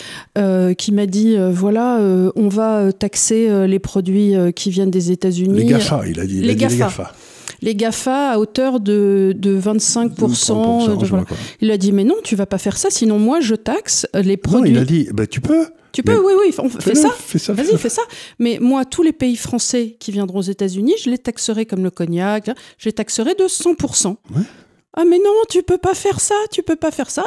qui m'a dit, on va taxer les produits qui viennent des États-Unis. Les GAFA, il a dit les GAFA. Les GAFA à hauteur de 25%. Il a dit, mais non, tu vas pas faire ça, sinon moi je taxe les produits. Non, il a dit, tu peux. Tu peux, oui, fais ça. Vas-y, fais ça. Mais moi, tous les pays français qui viendront aux États-Unis, je les taxerai comme le cognac, je les taxerai de 100%. Ouais. Ah mais non, tu peux pas faire ça.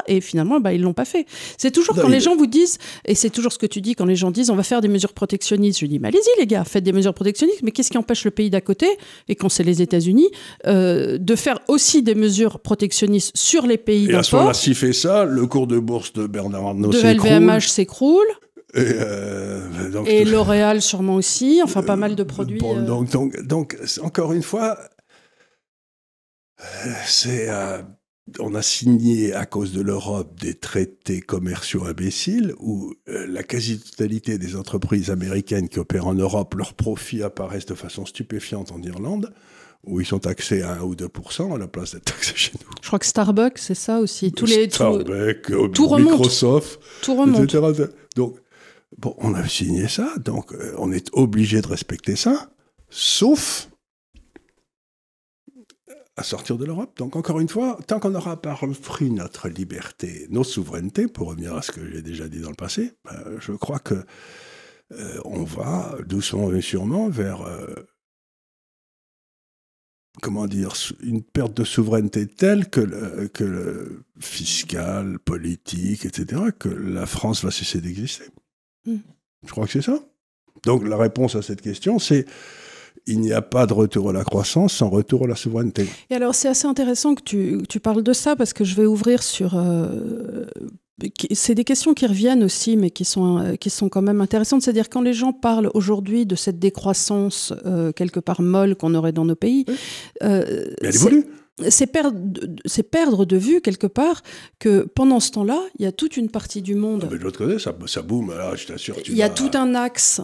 Et finalement, ils l'ont pas fait. C'est toujours quand les gens vous disent, et c'est toujours ce que tu dis, quand les gens disent on va faire des mesures protectionnistes, je dis mais allez-y les gars, faites des mesures protectionnistes, mais qu'est-ce qui empêche le pays d'à côté, et quand c'est les États-Unis, de faire aussi des mesures protectionnistes sur les pays d'import. Et à ce moment-là, s'il fait ça, le cours de bourse de Bernard Arnault s'écroule. De LVMH s'écroule. Et L'Oréal sûrement aussi, enfin pas mal de produits. Donc encore une fois, on a signé à cause de l'Europe des traités commerciaux imbéciles où la quasi-totalité des entreprises américaines qui opèrent en Europe, leurs profits apparaissent de façon stupéfiante en Irlande, où ils sont taxés à 1 ou 2% à la place d'être taxés chez nous. Je crois que Starbucks, c'est ça aussi. Tout Microsoft, tout remonte. etc. Donc, on a signé ça, donc on est obligé de respecter ça, sauf à sortir de l'Europe. Donc, encore une fois, tant qu'on n'aura pas repris notre liberté, nos souverainetés, pour revenir à ce que j'ai déjà dit dans le passé, je crois que on va doucement mais sûrement vers une perte de souveraineté telle que le fiscal, politique, etc., que la France va cesser d'exister. Je crois que c'est ça. Donc, la réponse à cette question, c'est il n'y a pas de retour à la croissance sans retour à la souveraineté. Et alors, c'est assez intéressant que tu parles de ça, parce que je vais ouvrir sur... c'est des questions qui reviennent aussi, mais qui sont quand même intéressantes. C'est-à-dire, quand les gens parlent aujourd'hui de cette décroissance quelque part molle qu'on aurait dans nos pays... mais elle évolue. C'est perdre de vue, quelque part, que pendant ce temps-là, il y a toute une partie du monde... mais de l'autre côté, ça boum, là, je t'assure. Il y a tout un axe...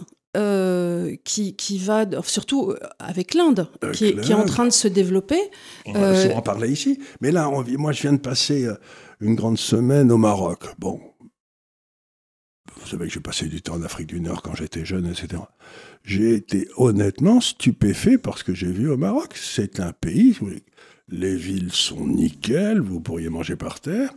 qui va, surtout avec l'Inde, qui est en train de se développer. On va souvent en parler ici. Mais là, moi, je viens de passer une grande semaine au Maroc. Bon, vous savez que j'ai passé du temps en Afrique du Nord quand j'étais jeune, etc. J'ai été honnêtement stupéfait par ce que j'ai vu au Maroc. C'est un pays où les villes sont nickel, vous pourriez manger par terre.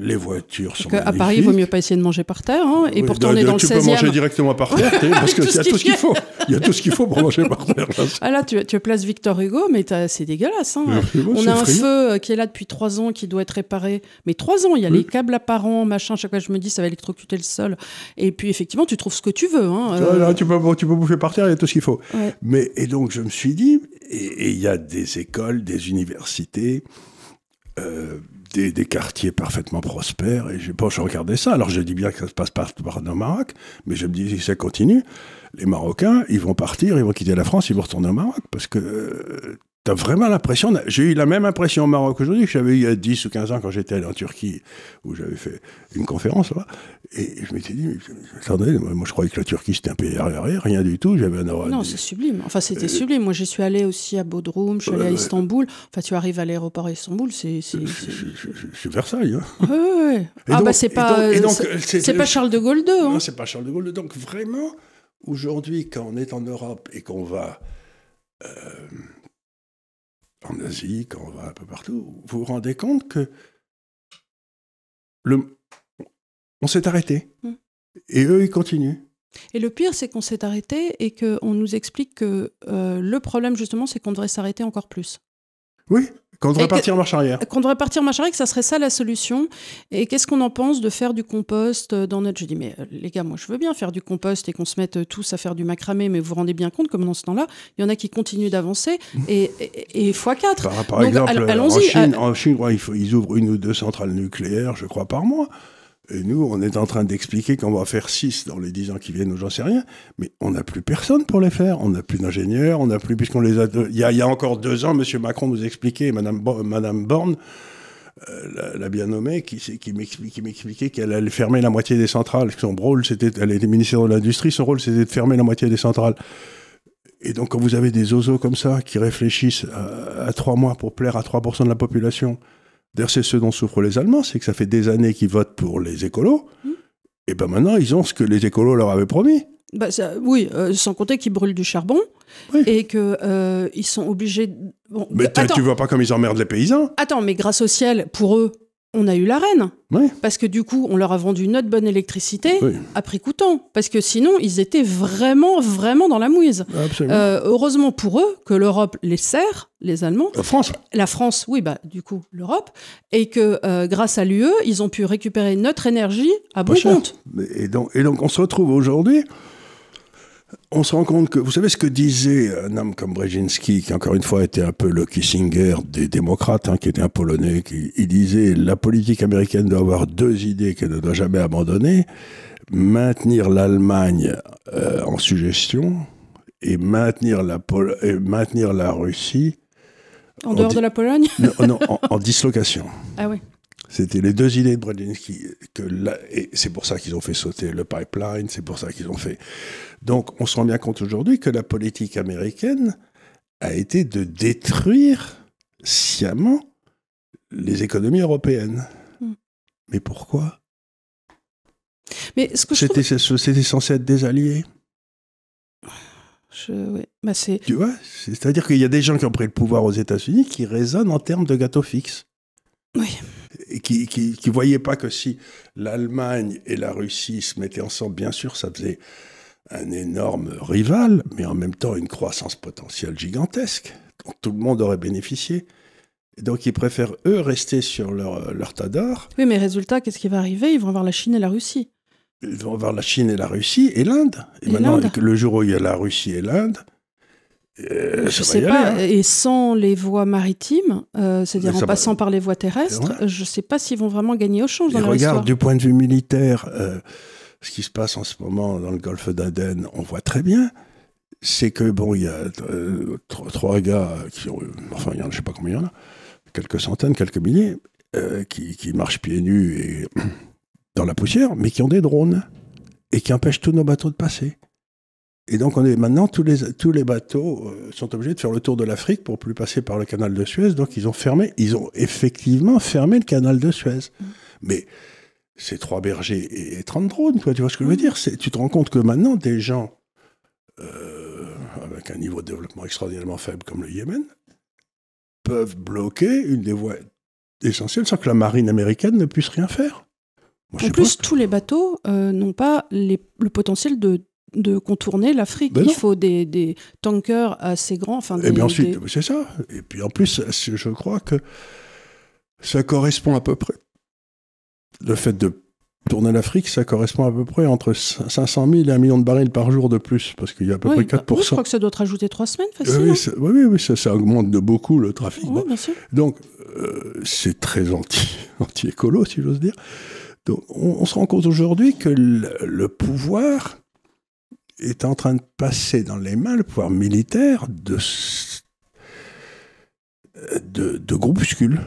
Les voitures sont magnifiques. À Paris, il vaut mieux pas essayer de manger par terre. Hein, et pourtant, on est dans le 16e. Tu peux manger directement par terre, parce qu'il y a tout ce qu'il faut. Il y a tout ce qu'il faut pour manger par terre. Ah là, tu es place Victor Hugo, mais c'est dégueulasse. Hein. On a un feu qui est là depuis 3 ans, qui doit être réparé. Mais 3 ans, il y a les câbles apparents, machin. Chaque fois, je me dis, ça va électrocuter le sol. Et puis, effectivement, tu trouves ce que tu veux. Hein, là, tu peux bouffer par terre, il y a tout ce qu'il faut. Ouais. Et donc, je me suis dit, et il y a des écoles, des universités... Des quartiers parfaitement prospères, et je regardais ça. Alors je dis bien que ça se passe pas dans le Maroc, mais je me dis si ça continue, les Marocains, ils vont partir, ils vont quitter la France, ils vont retourner au Maroc, parce que t'as vraiment l'impression, j'ai eu la même impression au Maroc aujourd'hui que j'avais eu il y a 10 ou 15 ans quand j'étais allé en Turquie, où j'avais fait une conférence là-bas, et je m'étais dit, attendez, moi je croyais que la Turquie c'était un pays arrière, rien du tout, j'avais un... Non, c'est sublime, enfin c'était sublime, moi j'y suis allé aussi à Bodrum, je suis allé à Istanbul, enfin tu arrives à l'aéroport à Istanbul, c'est Versailles. Hein. Ouais. Ah bah c'est pas Charles de Gaulle II. Hein. Non, c'est pas Charles de Gaulle II, donc vraiment, aujourd'hui, quand on est en Europe et qu'on va... en Asie, quand on va un peu partout, vous vous rendez compte que on s'est arrêté. Et eux, ils continuent. Et le pire, c'est qu'on s'est arrêté et qu'on nous explique que le problème, justement, c'est qu'on devrait s'arrêter encore plus. Oui, qu'on devrait partir en marche arrière. Qu'on devrait partir en marche arrière, que ça serait ça la solution. Et qu'est-ce qu'on en pense de faire du compost dans notre... Je dis, mais les gars, moi je veux bien faire du compost et qu'on se mette tous à faire du macramé, mais vous vous rendez bien compte, comme dans ce temps-là, il y en a qui continuent d'avancer, et x4. Par exemple, en Chine, ils ouvrent 1 ou 2 centrales nucléaires, je crois, par mois. Et nous, on est en train d'expliquer qu'on va faire 6 dans les 10 ans qui viennent, ou j'en sais rien. Mais on n'a plus personne pour les faire. On n'a plus d'ingénieurs, on n'a plus, puisqu'on les a... Il y a encore 2 ans, M. Macron nous expliquait, Mme Borne, la bien nommée, qui m'expliquait qu'elle allait fermer la moitié des centrales. Son rôle, elle était ministre de l'Industrie, son rôle, c'était de fermer la moitié des centrales. Et donc, quand vous avez des oiseaux comme ça, qui réfléchissent à 3 mois pour plaire à 3% de la population... D'ailleurs, c'est ce dont souffrent les Allemands, c'est que ça fait des années qu'ils votent pour les écolos, et ben maintenant, ils ont ce que les écolos leur avaient promis. Oui, sans compter qu'ils brûlent du charbon, et qu'ils sont obligés... Bon, mais tu vois pas comme ils emmerdent les paysans. Attends, mais grâce au ciel, pour eux, on a eu la reine. Oui. Parce que du coup, on leur a vendu notre bonne électricité à prix coûtant. Parce que sinon, ils étaient vraiment, vraiment dans la mouise. Heureusement pour eux que l'Europe les sert, les Allemands. La France, oui, du coup, l'Europe. Et que grâce à l'UE, ils ont pu récupérer notre énergie à bon compte. Et donc, on se retrouve aujourd'hui... On se rend compte que, vous savez ce que disait un homme comme Brzezinski, qui encore une fois était un peu le Kissinger des démocrates, qui était un Polonais, il disait « La politique américaine doit avoir 2 idées qu'elle ne doit jamais abandonner, maintenir l'Allemagne en suggestion et maintenir la Russie... » En dehors de la Pologne ? Non, en dislocation. Ah oui. C'était les 2 idées de Brzezinski. Et c'est pour ça qu'ils ont fait sauter le pipeline, c'est pour ça qu'ils ont fait... Donc, on se rend bien compte aujourd'hui que la politique américaine a été de détruire sciemment les économies européennes. Mais pourquoi ? C'était censé être des alliés. Tu vois ? C'est-à-dire qu'il y a des gens qui ont pris le pouvoir aux États-Unis qui raisonnent en termes de gâteau fixe. Oui. Et qui ne voyaient pas que si l'Allemagne et la Russie se mettaient ensemble, bien sûr, ça faisait un énorme rival, mais en même temps une croissance potentielle gigantesque, dont tout le monde aurait bénéficié. Et donc ils préfèrent, eux, rester sur leur tas d'or. Oui, mais résultat, qu'est-ce qui va arriver ? Ils vont avoir la Chine et la Russie. Ils vont avoir la Chine et la Russie et l'Inde. Et maintenant, le jour où il y a la Russie et l'Inde, je sais pas, et sans les voies maritimes, c'est-à-dire en passant par les voies terrestres, je ne sais pas s'ils vont vraiment gagner au change dans leur histoire. Regarde, du point de vue militaire, ce qui se passe en ce moment dans le golfe d'Aden, on voit très bien, c'est que, il y a 3 gars qui ont, enfin, je ne sais pas combien il y en a, quelques centaines, quelques milliers, qui marchent pieds nus et dans la poussière, mais qui ont des drones et qui empêchent tous nos bateaux de passer. Et donc, maintenant, tous les bateaux sont obligés de faire le tour de l'Afrique pour plus passer par le canal de Suez. Donc, ils ont effectivement fermé le canal de Suez. Mais c'est 3 bergers et 30 drones, quoi, tu vois ce que je veux dire ? Tu te rends compte que maintenant, des gens avec un niveau de développement extraordinairement faible comme le Yémen peuvent bloquer une des voies essentielles sans que la marine américaine ne puisse rien faire. Moi, en plus, tous les bateaux n'ont pas le potentiel de contourner l'Afrique. Il faut des tankers assez grands. Et bien ensuite, c'est ça. Et puis en plus, je crois que ça correspond à peu près. Le fait de tourner l'Afrique, ça correspond à peu près entre 500 000 et 1 million de barils par jour de plus, parce qu'il y a à peu près 4%. Oui, je crois que ça doit te rajouter 3 semaines, facilement. Oui, ça augmente de beaucoup le trafic. Oui, bien sûr. Donc, c'est très anti-écolo, si j'ose dire. Donc, on se rend compte aujourd'hui que le pouvoir est en train de passer dans les mains, le pouvoir militaire, de groupuscules.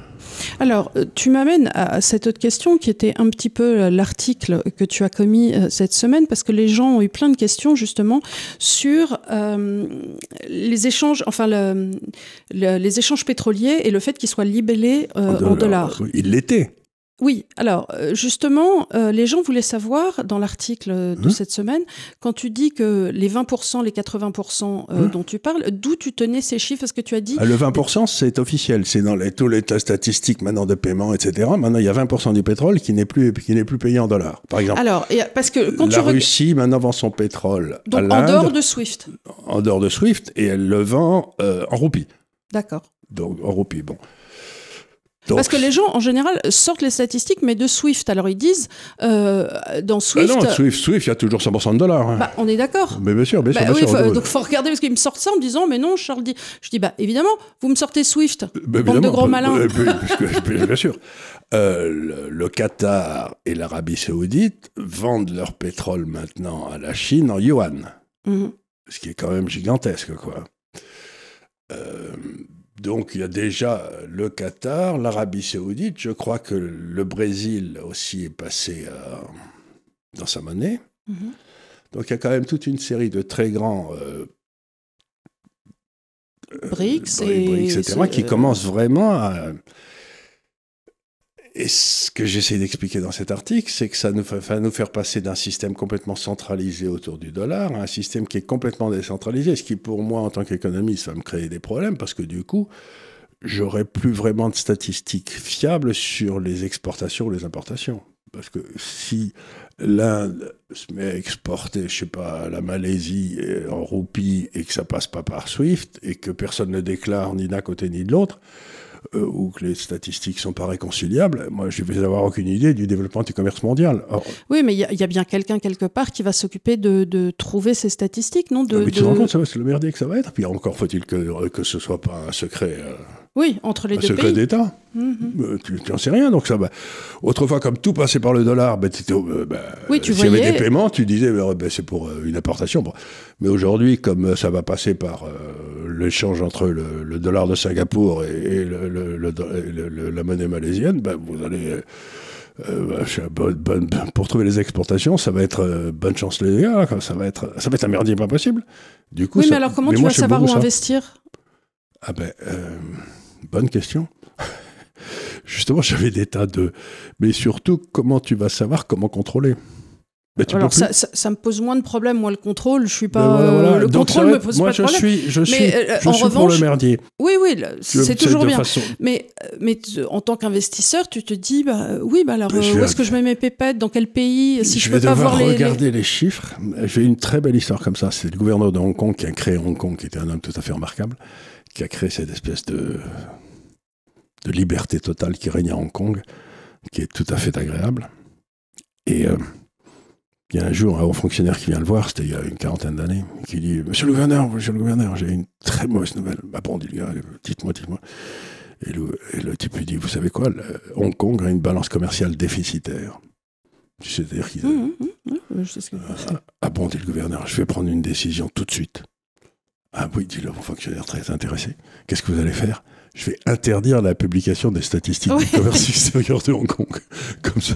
Alors, tu m'amènes à cette autre question qui était un petit peu l'article que tu as commis cette semaine, parce que les gens ont eu plein de questions justement sur les échanges, enfin les échanges pétroliers et le fait qu'ils soient libellés en dollars. Il l'était. Oui, alors justement, les gens voulaient savoir, dans l'article de cette semaine, quand tu dis que les 20%, les 80% dont tu parles, d'où tu tenais ces chiffres ? Parce que tu as dit... Le 20%, c'est officiel, c'est dans tous les statistiques maintenant de paiement, etc. Maintenant, il y a 20% du pétrole qui n'est plus payé en dollars, par exemple. Alors, parce que quand la Russie, maintenant, vend son pétrole donc, à l'Inde. En dehors de SWIFT. En dehors de SWIFT, et elle le vend en roupies. D'accord. Donc, en roupies, bon. Donc, parce que les gens, en général, sortent les statistiques, mais de Swift. Alors, ils disent, dans Swift... non, Swift, il y a toujours 100% de dollars. Hein. On est d'accord. Mais bien sûr, bien sûr. Oui, donc, il faut regarder, parce qu'ils me sortent ça en me disant, mais non, Charles dit... Je dis, évidemment, vous me sortez Swift, bande de gros malins. Bien sûr. Le Qatar et l'Arabie Saoudite vendent leur pétrole maintenant à la Chine en yuan. Ce qui est quand même gigantesque, quoi. Donc, il y a déjà le Qatar, l'Arabie Saoudite. Je crois que le Brésil aussi est passé dans sa monnaie. Donc, il y a quand même toute une série de très grands BRICS, etc., qui commencent vraiment à... Et ce que j'essaie d'expliquer dans cet article, c'est que ça va nous faire passer d'un système complètement centralisé autour du dollar à un système qui est complètement décentralisé, ce qui, pour moi, en tant qu'économiste, va me créer des problèmes, parce que du coup, j'aurai plus vraiment de statistiques fiables sur les exportations ou les importations. Parce que si l'Inde se met à exporter, je sais pas, la Malaisie en roupies et que ça passe pas par SWIFT et que personne ne déclare ni d'un côté ni de l'autre, ou que les statistiques sont pas réconciliables, moi je vais avoir aucune idée du développement du commerce mondial. Alors, oui, mais il y a bien quelqu'un quelque part qui va s'occuper de trouver ces statistiques, non? Mais tu te rends compte, c'est le merdier que ça va être. Puis encore faut-il que ce soit pas un secret. Oui, entre les deux pays. Un secret d'État. Tu n'en sais rien. Donc ça va. Autrefois, comme tout passait par le dollar, oui, tu s'il y voyais... avait des paiements, tu disais c'est pour une importation. Bon. Mais aujourd'hui, comme ça va passer par l'échange entre le dollar de Singapour et la monnaie malaisienne, vous allez... pour trouver les exportations, ça va être bonne chance les gars, ça va être un merdier pas possible. Du coup, oui, mais alors comment tu vas savoir où investir? Bonne question. Justement, j'avais des tas de... Mais surtout, comment tu vas savoir comment contrôler? Alors ça me pose moins de problèmes, moi le contrôle, je suis pas... Le donc, contrôle me pose pas de problème. Je suis pour le merdier. Oui, c'est toujours bien. Mais en tant qu'investisseur, tu te dis, où est-ce que je mets mes pépettes, dans quel pays, si je peux pas voir regarder les chiffres. J'ai une très belle histoire comme ça. C'est le gouverneur de Hong Kong qui a créé Hong Kong, qui était un homme tout à fait remarquable, qui a créé cette espèce de liberté totale qui règne à Hong Kong, qui est tout à fait agréable. Et... il y a un jour un haut fonctionnaire qui vient le voir, c'était il y a une quarantaine d'années, qui dit « Monsieur le gouverneur, j'ai une très mauvaise nouvelle. » Bon, dit le gars, dites-moi. Et le type lui dit « Vous savez quoi, Hong Kong a une balance commerciale déficitaire. » C'est-à-dire qu'ils... je sais ce que c'est. Ah bon, dit le gouverneur, je vais prendre une décision tout de suite. Ah oui, dit le haut fonctionnaire très intéressé. Qu'est-ce que vous allez faire? Je vais interdire la publication des statistiques du commerce extérieur de Hong Kong. Comme ça.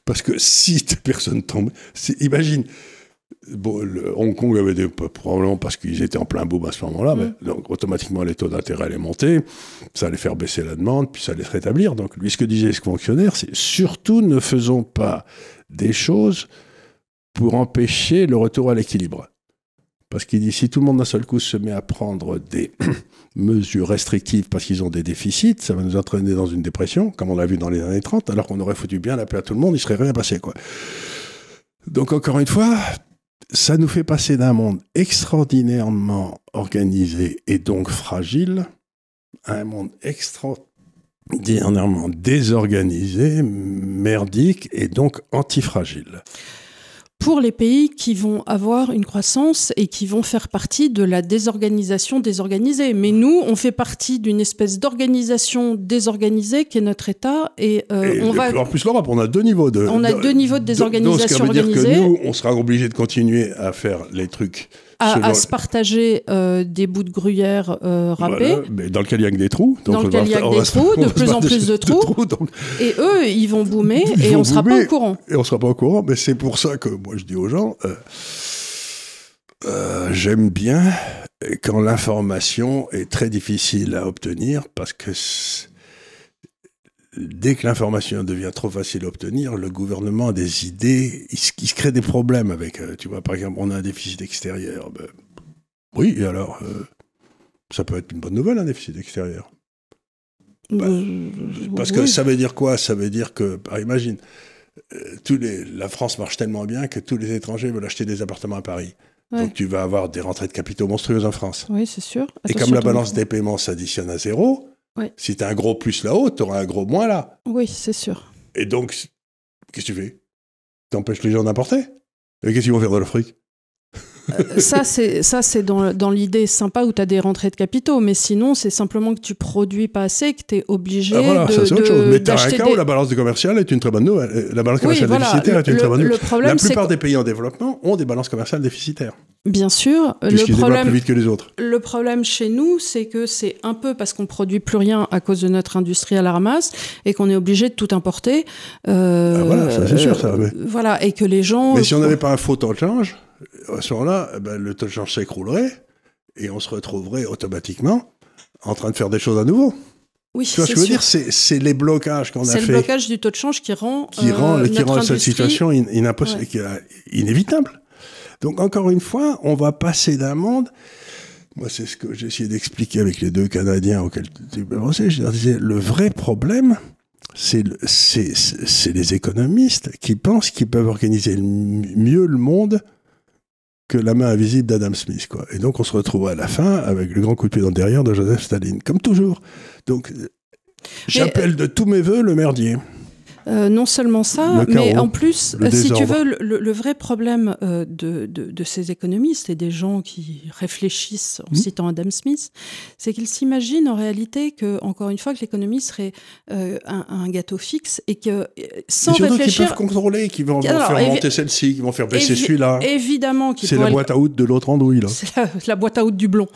Parce que si personne tombe... Imagine, Hong Kong avait probablement parce qu'ils étaient en plein boom à ce moment-là, mais donc automatiquement les taux d'intérêt allaient monter, ça allait faire baisser la demande, puis ça allait se rétablir. Donc lui, ce que disait ce fonctionnaire, c'est surtout ne faisons pas des choses pour empêcher le retour à l'équilibre. Parce qu'il dit, si tout le monde d'un seul coup se met à prendre des mesures restrictives parce qu'ils ont des déficits, ça va nous entraîner dans une dépression, comme on l'a vu dans les années 30, alors qu'on aurait foutu bien la paix à tout le monde, il serait rien passé, quoi. Donc, encore une fois, ça nous fait passer d'un monde extraordinairement organisé et donc fragile à un monde extraordinairement désorganisé, merdique et donc antifragile. Pour les pays qui vont avoir une croissance et qui vont faire partie de la désorganisation désorganisée. Mais nous, on fait partie d'une espèce d'organisation désorganisée qui est notre État. En plus, l'Europe, on a deux niveaux de... On a deux niveaux de désorganisation organisée. Donc, ça veut dire que nous, on sera obligés de continuer à faire les trucs... À se partager des bouts de gruyère râpés. Voilà, mais dans lequel il y a que des trous. Donc dans lequel il y a que des trous, de plus en plus de trous. Donc... Et eux, ils vont boomer et on ne sera pas au courant. Et on ne sera pas au courant, mais c'est pour ça que moi je dis aux gens, j'aime bien quand l'information est très difficile à obtenir, parce que dès que l'information devient trop facile à obtenir, le gouvernement a des idées, il se crée des problèmes avec, tu vois, par exemple, on a un déficit extérieur. Oui, et alors, ça peut être une bonne nouvelle, un déficit extérieur. Parce que ça veut dire quoi? Ça veut dire que, imagine, la France marche tellement bien que tous les étrangers veulent acheter des appartements à Paris. Ouais. Donc tu vas avoir des rentrées de capitaux monstrueuses en France. Oui, c'est sûr. Et comme la balance des paiements s'additionne à 0, si tu as un gros plus là-haut, tu auras un gros moins là. Oui, c'est sûr. Et donc, qu'est-ce que tu fais? Tu empêches les gens d'importer? Et qu'est-ce qu'ils vont faire de leur fric? Ça, c'est dans l'idée sympa où tu as des rentrées de capitaux, mais sinon, c'est simplement que tu produis pas assez, que tu es obligé ça, c'est autre chose. Mais tu as un cas où la balance commerciale est une très bonne nouvelle. La balance commerciale déficitaire est une très bonne nouvelle. La plupart des pays en développement ont des balances commerciales déficitaires. Bien sûr. Puisqu'ils développent plus vite que les autres. Le problème chez nous, c'est que c'est un peu parce qu'on ne produit plus rien à cause de notre industrie à la ramasse et qu'on est obligé de tout importer. Voilà, ça c'est sûr. Ça, mais... Voilà, et que les gens... Mais si on n'avait pas un faux taux de change, à ce moment-là, le taux de change s'écroulerait et on se retrouverait automatiquement en train de faire des choses à nouveau. Oui, tu vois ce que je veux dire, c'est les blocages qu'on a fait. C'est le blocage du taux de change qui rend cette situation inévitable. Donc, encore une fois, on va passer d'un monde... Moi, c'est ce que j'ai essayé d'expliquer avec les 2 Canadiens auxquels tu peux penser. Je leur disais, le vrai problème, c'est les économistes qui pensent qu'ils peuvent organiser mieux le monde que la main invisible d'Adam Smith, quoi. Et donc, on se retrouve à la fin avec le grand coup de pied dans le derrière de Joseph Staline, comme toujours. Donc, j'appelle de tous mes voeux le merdier. Non seulement ça, mais en plus, si tu veux, le vrai problème de ces économistes et des gens qui réfléchissent en citant Adam Smith, c'est qu'ils s'imaginent en réalité que, encore une fois, que l'économie serait un gâteau fixe et que sans réfléchir... qu'ils peuvent contrôler, qu'ils vont faire monter celle-ci, qu'ils vont faire baisser celui-là. Évidemment. C'est la boîte à outils de l'autre andouille, là. C'est la boîte à outils du blond.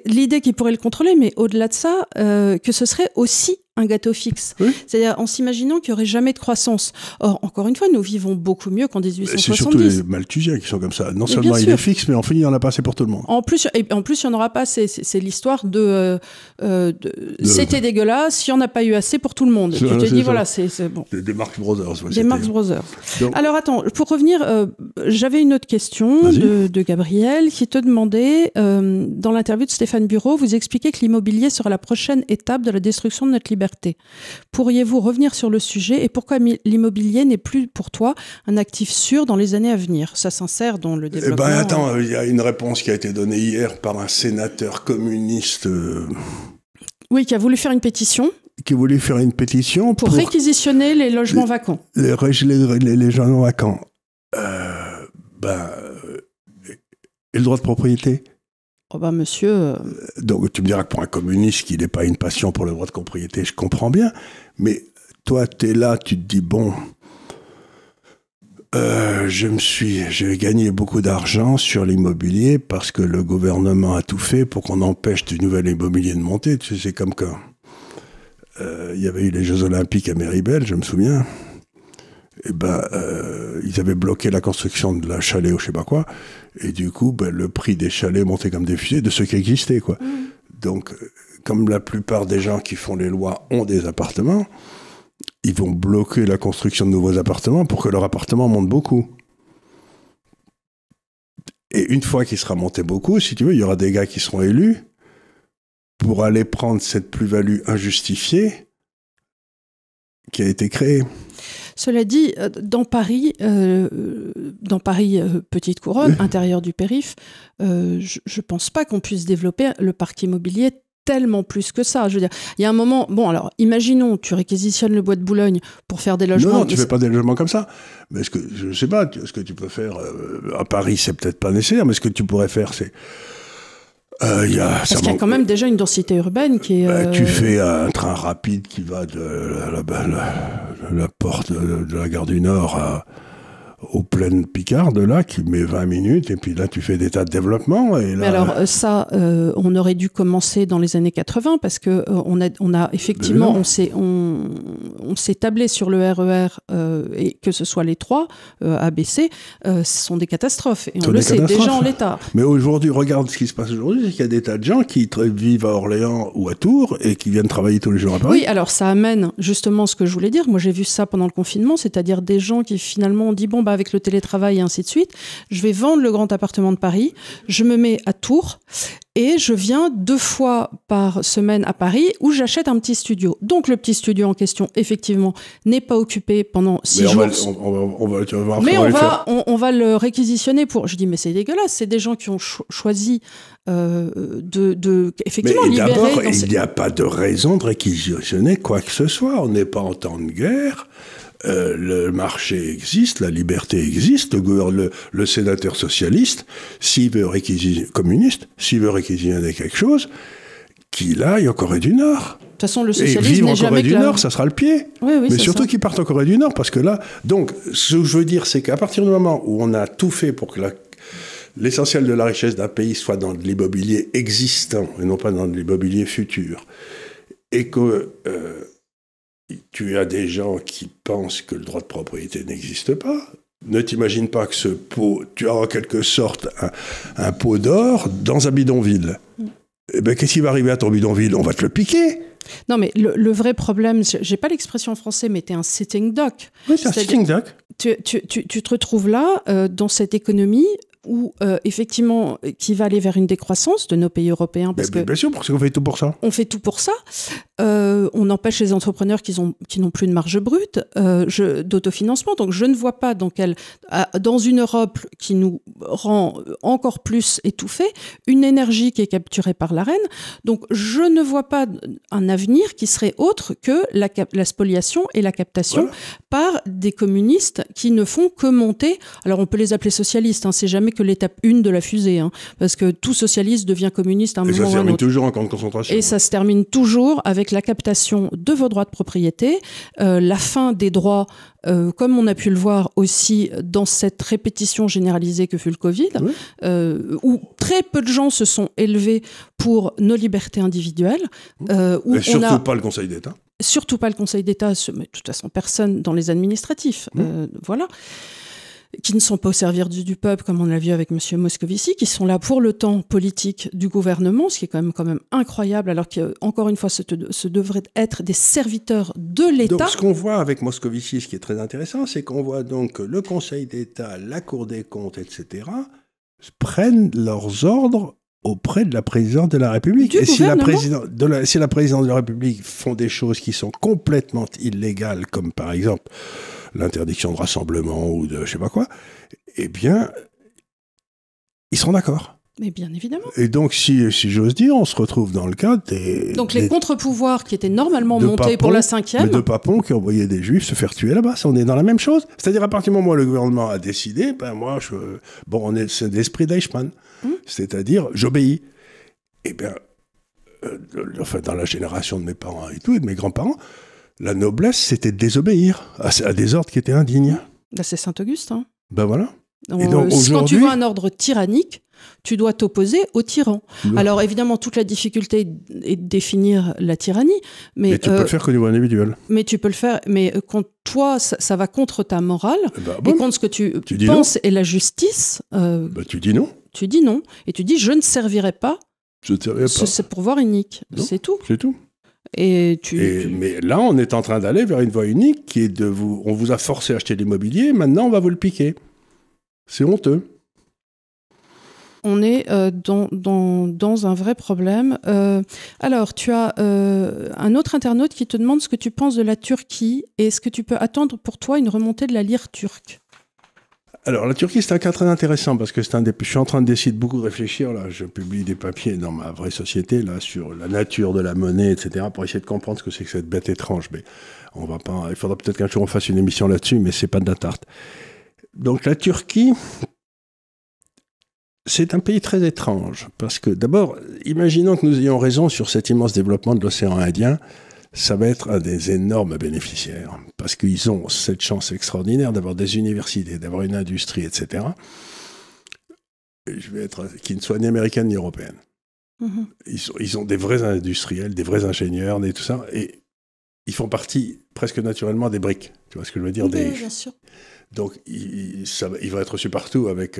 L'idée qu'ils pourraient le contrôler, mais au-delà de ça, que ce serait aussi un gâteau fixe. Oui. C'est-à-dire en s'imaginant qu'il n'y aurait jamais de croissance. Or, encore une fois, nous vivons beaucoup mieux qu'en 1870. C'est surtout les Malthusiens qui sont comme ça. Non seulement il est fixe, mais enfin, il n'y en a pas assez pour tout le monde. En plus, il n'y en aura pas assez. C'est l'histoire de c'était dégueulasse, il n'y en a pas eu assez pour tout le monde. Tu te dis, voilà, c'est bon. Des Marx Brothers. Des Marx Brothers. Donc... Alors, attends, pour revenir, j'avais une autre question de Gabriel qui te demandait, dans l'interview de Stéphane Bureau, vous expliquez que l'immobilier sera la prochaine étape de la destruction de notre liberté. Pourriez-vous revenir sur le sujet et pourquoi l'immobilier n'est plus pour toi un actif sûr dans les années à venir? Ça s'insère dans le développement. Attends, il y a une réponse qui a été donnée hier par un sénateur communiste. Oui, qui a voulu faire une pétition. Qui voulait faire une pétition pour réquisitionner les logements vacants. Les logements vacants. Et le droit de propriété? Oh bah monsieur... Donc tu me diras que pour un communiste qu'il n'est pas une passion pour le droit de propriété, je comprends bien, mais toi tu es là, tu te dis bon, j'ai gagné beaucoup d'argent sur l'immobilier parce que le gouvernement a tout fait pour qu'on empêche du nouvel immobilier de monter. Tu sais, c'est comme quand il y avait eu les Jeux Olympiques à Méribel, je me souviens. Et ils avaient bloqué la construction de la chalet ou je sais pas quoi, et du coup, le prix des chalets montait comme des fusées de ceux qui existaient, quoi. Donc, comme la plupart des gens qui font les lois ont des appartements, ils vont bloquer la construction de nouveaux appartements pour que leur appartement monte beaucoup. Et une fois qu'il sera monté beaucoup, si tu veux, il y aura des gars qui seront élus pour aller prendre cette plus-value injustifiée qui a été créée. Cela dit, dans Paris, Petite Couronne, intérieur du périph', je ne pense pas qu'on puisse développer le parc immobilier tellement plus que ça. Je veux dire, il y a un moment... Bon, alors, imaginons, tu réquisitionnes le bois de Boulogne pour faire des logements... Non, tu ne fais pas des logements comme ça. Mais je ne sais pas, ce que tu peux faire... à Paris, c'est peut-être pas nécessaire, mais ce que tu pourrais faire, c'est... Parce qu'il y a quand même déjà une densité urbaine qui est... Tu fais un train rapide qui va de la porte de la gare du Nord aux plaines Picardes, là, qui met 20 minutes, et puis là, tu fais des tas de développement. Et là... Mais alors, ça, on aurait dû commencer dans les années 80, parce qu'on a effectivement, on s'est tablé sur le RER, et que ce soit les 3, ABC, ce sont des catastrophes. Et on le sait, déjà en l'état. Mais aujourd'hui, regarde ce qui se passe aujourd'hui, c'est qu'il y a des tas de gens qui vivent à Orléans ou à Tours, et qui viennent travailler tous les jours à Paris. Oui, alors ça amène justement ce que je voulais dire. Moi, j'ai vu ça pendant le confinement, c'est-à-dire des gens qui finalement ont dit, bon, bah, avec le télétravail et ainsi de suite, je vais vendre le grand appartement de Paris, je me mets à Tours et je viens 2 fois par semaine à Paris où j'achète un petit studio. Donc le petit studio en question, effectivement, n'est pas occupé pendant 6 jours. On va le réquisitionner pour... Je dis, mais c'est dégueulasse, c'est des gens qui ont choisi effectivement, mais libérer... d'abord, il n'y a pas de raison de réquisitionner quoi que ce soit. On n'est pas en temps de guerre. Le marché existe, la liberté existe, le sénateur socialiste, s'il veut réquisitionner, communiste, s'il veut réquisitionner quelque chose, qu'il aille en Corée du Nord. De toute façon, le socialisme et vivre n'est en jamais Corée du Nord, ça sera le pied. Oui, mais surtout qu'il parte en Corée du Nord, parce que là... Donc, ce que je veux dire, c'est qu'à partir du moment où on a tout fait pour que l'essentiel de la richesse d'un pays soit dans de l'immobilier existant, et non pas dans de l'immobilier futur, et que... tu as des gens qui pensent que le droit de propriété n'existe pas. Ne t'imagine pas que tu as en quelque sorte un pot d'or dans un bidonville. Eh bien, qu'est-ce qui va arriver à ton bidonville? On va te le piquer. Non, mais le vrai problème, j'ai pas l'expression en français, mais tu es un sitting duck. Oui, c'est un sitting duck. Tu te retrouves là, dans cette économie où, effectivement, qui va aller vers une décroissance de nos pays européens. Bien sûr, parce qu'on fait tout pour ça. On fait tout pour ça. On empêche les entrepreneurs qui n'ont plus de marge brute d'autofinancement. Donc, je ne vois pas dans une Europe qui nous rend encore plus étouffés, une énergie qui est capturée par l'arène. Donc, je ne vois pas un avenir qui serait autre que la spoliation et la captation par des communistes qui ne font que monter. Alors, on peut les appeler socialistes, hein, c'est jamais que l'étape 1 de la fusée, hein, parce que tout socialiste devient communiste à un moment ou un autre. Et ça se termine toujours en camp de concentration. Et ça se termine toujours avec la captation de vos droits de propriété, la fin des droits, comme on a pu le voir aussi dans cette répétition généralisée que fut le Covid, où très peu de gens se sont élevés pour nos libertés individuelles. Et surtout pas le Conseil d'État. Surtout pas le Conseil d'État, mais de toute façon personne dans les administratifs. Voilà. Qui ne sont pas au service du peuple, comme on l'a vu avec M. Moscovici, qui sont là pour le temps politique du gouvernement, ce qui est quand même incroyable, alors qu'encore une fois, ce devrait être des serviteurs de l'État. Donc, ce qu'on voit avec Moscovici, ce qui est très intéressant, c'est qu'on voit donc que le Conseil d'État, la Cour des comptes, etc., prennent leurs ordres auprès de la présidente de la République. Et si la présidente de la République font des choses qui sont complètement illégales, comme par exemple l'interdiction de rassemblement ou de je sais pas quoi, eh bien, ils seront d'accord. Mais bien évidemment. Et donc, si j'ose dire, on se retrouve dans le cas des... Donc les contre-pouvoirs qui étaient normalement montés pour la 5e... De Papon qui envoyaient des Juifs se faire tuer là-bas. On est dans la même chose. C'est-à-dire, à partir du moment où le gouvernement a décidé, c'est l'esprit d'Eichmann. C'est-à-dire, j'obéis. Eh bien, dans la génération de mes parents et tout, et de mes grands-parents, la noblesse, c'était de désobéir à des ordres qui étaient indignes. Là, c'est Saint-Augustin. Ben voilà. Et donc, quand tu vois un ordre tyrannique, tu dois t'opposer au tyran. Alors, évidemment, toute la difficulté est de définir la tyrannie. Mais tu peux le faire qu'au niveau individuel. Mais tu peux le faire. Mais quand toi, ça va contre ta morale, et contre ce que tu penses est la justice... tu dis non. Tu dis non. Et tu dis, je ne servirai pas. Je ne servirai pas. Ce pouvoir unique. C'est tout. C'est tout. Mais là, on est en train d'aller vers une voie unique qui est on vous a forcé à acheter l'immobilier, maintenant on va vous le piquer. C'est honteux. On est dans un vrai problème. Alors, tu as un autre internaute qui te demande ce que tu penses de la Turquie et est-ce que tu peux attendre pour toi une remontée de la lire turque? Alors, la Turquie, c'est un cas très intéressant parce que je suis en train d'essayer de beaucoup réfléchir. Là, je publie des papiers dans ma vraie société là, sur la nature de la monnaie, etc., pour essayer de comprendre ce que c'est que cette bête étrange. Mais on va pas. Il faudra peut-être qu'un jour on fasse une émission là-dessus, mais c'est pas de la tarte. Donc, la Turquie, c'est un pays très étrange parce que, d'abord, imaginons que nous ayons raison sur cet immense développement de l'océan Indien. Ça va être un des énormes bénéficiaires, parce qu'ils ont cette chance extraordinaire d'avoir des universités, d'avoir une industrie, etc., qui ne soient ni américaines ni européennes. Ils ont des vrais industriels, des vrais ingénieurs, tout ça, et ils font partie presque naturellement des briques. Tu vois ce que je veux dire? Oui, bien sûr. Donc, ils vont être reçus partout avec...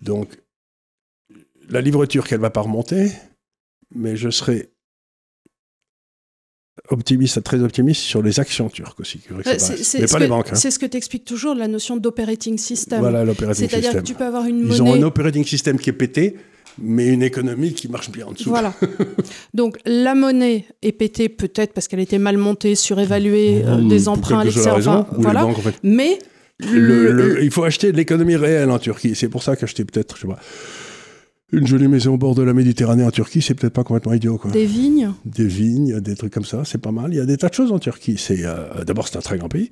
Donc, la livre turque, elle ne va pas remonter, mais je serais optimiste, très optimiste sur les actions turques aussi. Mais pas les banques. C'est ce que tu expliques toujours, la notion d'operating system. Voilà, l'operating system. C'est-à-dire que tu peux avoir une monnaie... Ils ont un operating system qui est pété, mais une économie qui marche bien en dessous. Voilà. Donc la monnaie est pétée peut-être parce qu'elle était mal montée, surévaluée, des emprunts à l'extérieur. Voilà. Banques, en fait. Mais il faut acheter de l'économie réelle en Turquie. C'est pour ça qu'acheter peut-être, je sais pas, une jolie maison au bord de la Méditerranée en Turquie, c'est peut-être pas complètement idiot, quoi. Des vignes, des trucs comme ça, c'est pas mal. Il y a des tas de choses en Turquie. D'abord, c'est un très grand pays.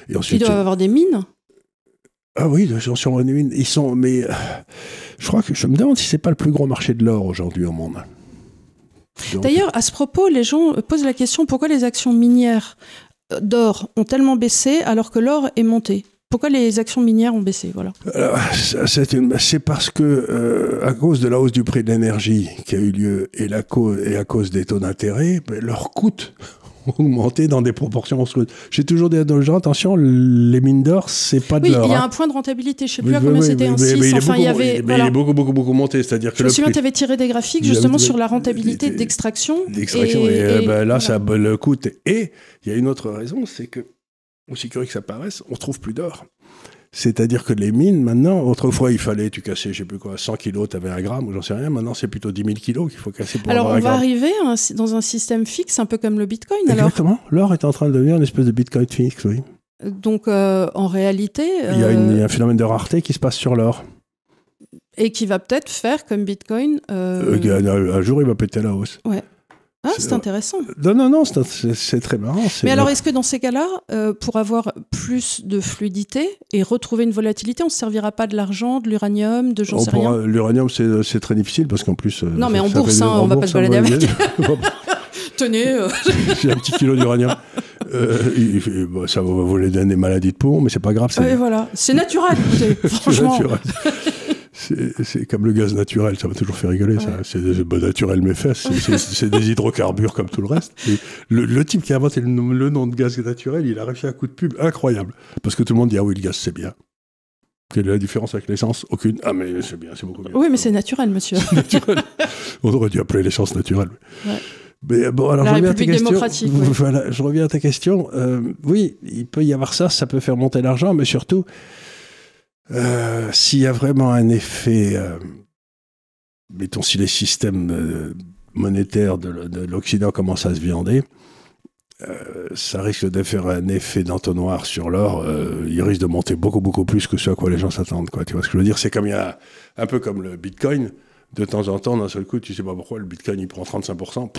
Et ensuite, ils doivent avoir des mines. Ah oui, sur une mine. Ils sont, mais je me demande si c'est pas le plus gros marché de l'or aujourd'hui au monde. D'ailleurs, à ce propos, les gens posent la question pourquoi les actions minières d'or ont tellement baissé alors que l'or est monté. Pourquoi les actions minières ont baissé, voilà. C'est parce que, à cause de la hausse du prix de l'énergie qui a eu lieu et à cause des taux d'intérêt, leurs coûts ont augmenté dans des proportions monstrueuses. J'ai toujours dit aux gens, attention, les mines d'or, c'est pas de l'or. Oui, il y a un point de rentabilité. Je ne sais plus à combien c'était, un 6. Enfin, il y avait... Mais il est beaucoup, beaucoup, beaucoup monté. C'est-à-dire que je me souviens, tu avais tiré des graphiques justement sur la rentabilité d'extraction. Et là, ça, le coût... Et il y a une autre raison, c'est que, aussi curieux que ça paraisse, on ne trouve plus d'or. C'est-à-dire que les mines, maintenant, autrefois, il fallait, tu cassais, je ne sais plus quoi, 100 kilos, tu avais un gramme, ou j'en sais rien. Maintenant, c'est plutôt 10 000 kilos qu'il faut casser pour avoir un gramme. Alors, on va arriver dans un système fixe, un peu comme le Bitcoin, alors. Exactement. L'or est en train de devenir une espèce de Bitcoin fixe, oui. Donc, en réalité... Il y a un phénomène de rareté qui se passe sur l'or. Et qui va peut-être faire comme Bitcoin... Un jour, il va péter la hausse. Ouais. Ah, c'est intéressant. Non, c'est très marrant. Mais alors, est-ce que dans ces cas-là, pour avoir plus de fluidité et retrouver une volatilité, on ne se servira pas de l'argent, de l'uranium, de j'en sais rien? L'uranium, c'est très difficile parce qu'en plus... Non, mais en bourse, on ne va pas se balader avec. Tenez. J'ai un petit kilo d'uranium. Ça va vous donner des maladies de poumon, mais c'est pas grave. Oui, voilà. C'est naturel, écoutez, franchement. C'est naturel. C'est comme le gaz naturel, ça va toujours faire rigoler. Ouais. Ça. C'est naturel mes fesses, c'est des hydrocarbures comme tout le reste. Et le type qui a inventé le nom de gaz naturel, il a réussi un coup de pub incroyable. Parce que tout le monde dit « Ah oui, le gaz, c'est bien ». Quelle est la différence avec l'essence? Aucune. Ah mais c'est bien, c'est beaucoup bien. Oui, mais c'est naturel, monsieur. C'est naturel. On aurait dû appeler l'essence naturelle. Ouais. Mais bon, alors la République démocratique. Oui. Voilà, je reviens à ta question. Oui, il peut y avoir ça peut faire monter l'argent, mais surtout... s'il y a vraiment un effet, mettons si les systèmes monétaires de l'Occident commencent à se viander, ça risque de faire un effet d'entonnoir sur l'or. Il risque de monter beaucoup, beaucoup plus que ce à quoi les gens s'attendent. Tu vois ce que je veux dire? C'est comme il y a un peu comme le Bitcoin. De temps en temps, d'un seul coup, tu sais pas pourquoi, le Bitcoin, il prend 35%.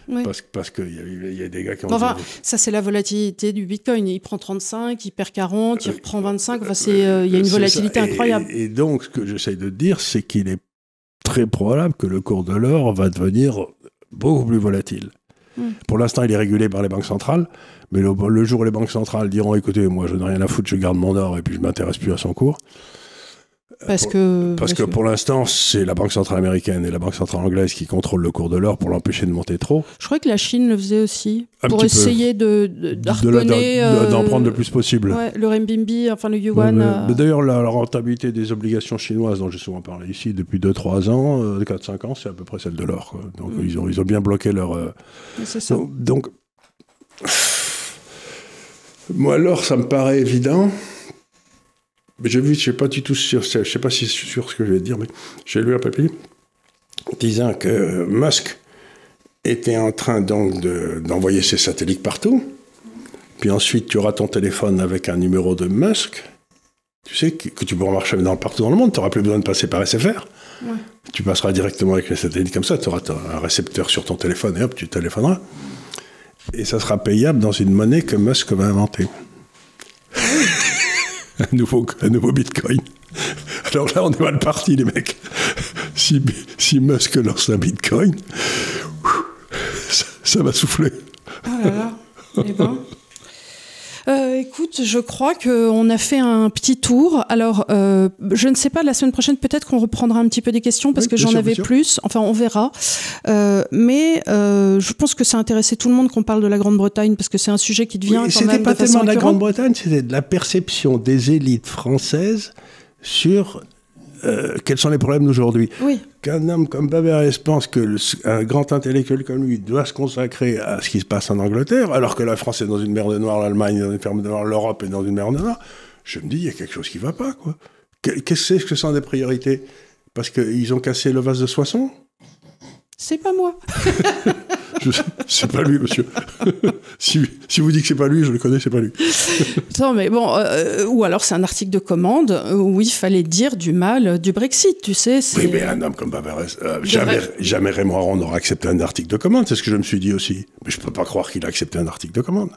Oui. Parce qu'il y a des gars qui ont... Enfin, ça, c'est la volatilité du Bitcoin. Il prend 35, il perd 40, il reprend 25. Enfin, il y a une volatilité incroyable. Et donc, ce que j'essaye de te dire, c'est qu'il est très probable que le cours de l'or va devenir beaucoup plus volatile. Pour l'instant, il est régulé par les banques centrales, mais le jour où les banques centrales diront « Écoutez, moi, je n'ai rien à foutre, je garde mon or et puis je ne m'intéresse plus à son cours », Parce que pour l'instant, c'est la Banque centrale américaine et la Banque centrale anglaise qui contrôlent le cours de l'or pour l'empêcher de monter trop. Je crois que la Chine le faisait aussi, pour essayer d'en prendre le plus possible. Ouais, le renminbi, enfin le yuan. D'ailleurs, la rentabilité des obligations chinoises, dont j'ai souvent parlé ici, depuis 2-3 ans, 4-5 ans, c'est à peu près celle de l'or. Donc ils ont bien bloqué leur... C'est ça. Donc, moi, l'or, ça me paraît évident. Mais j'ai vu, je ne sais pas du tout je sais pas si c'est sûr ce que je vais te dire, mais j'ai lu un papier disant que Musk était en train donc d'envoyer ses satellites partout. Puis ensuite, tu auras ton téléphone avec un numéro de Musk. Tu sais que tu pourras marcher partout dans le monde. Tu n'auras plus besoin de passer par SFR. Ouais. Tu passeras directement avec les satellites comme ça. Tu auras un récepteur sur ton téléphone et hop, tu téléphoneras. Et ça sera payable dans une monnaie que Musk va inventer. Un nouveau Bitcoin. Alors là, on est mal parti, les mecs. Si Musk lance un Bitcoin, ça va souffler. Oh là là. Eh ben. Écoute, je crois qu'on a fait un petit tour. Alors, je ne sais pas, la semaine prochaine, peut-être qu'on reprendra un petit peu des questions parce que j'en avais plus. Enfin, on verra. Mais je pense que ça a intéressé tout le monde qu'on parle de la Grande-Bretagne parce que c'est un sujet qui devient quand même de façon C'était pas tellement de la récurrente. Grande-Bretagne, c'était de la perception des élites françaises sur quels sont les problèmes d'aujourd'hui. Oui. Qu'un homme comme Baverès pense qu'un grand intellectuel comme lui doit se consacrer à ce qui se passe en Angleterre, alors que la France est dans une mer de noire, l'Allemagne est dans une mer de noire, l'Europe est dans une mer de noire, je me dis, il y a quelque chose qui ne va pas, quoi. Qu'est-ce que sont des priorités? Parce qu'ils ont cassé le vase de Soissons? C'est pas moi. C'est pas lui, monsieur. si vous dites que c'est pas lui, je le connais, c'est pas lui. Non, mais bon, ou alors c'est un article de commande où il fallait dire du mal du Brexit, tu sais. Oui, mais un homme comme Baverès, jamais Raymond Aron n'aura accepté un article de commande, c'est ce que je me suis dit aussi. Mais je peux pas croire qu'il a accepté un article de commande.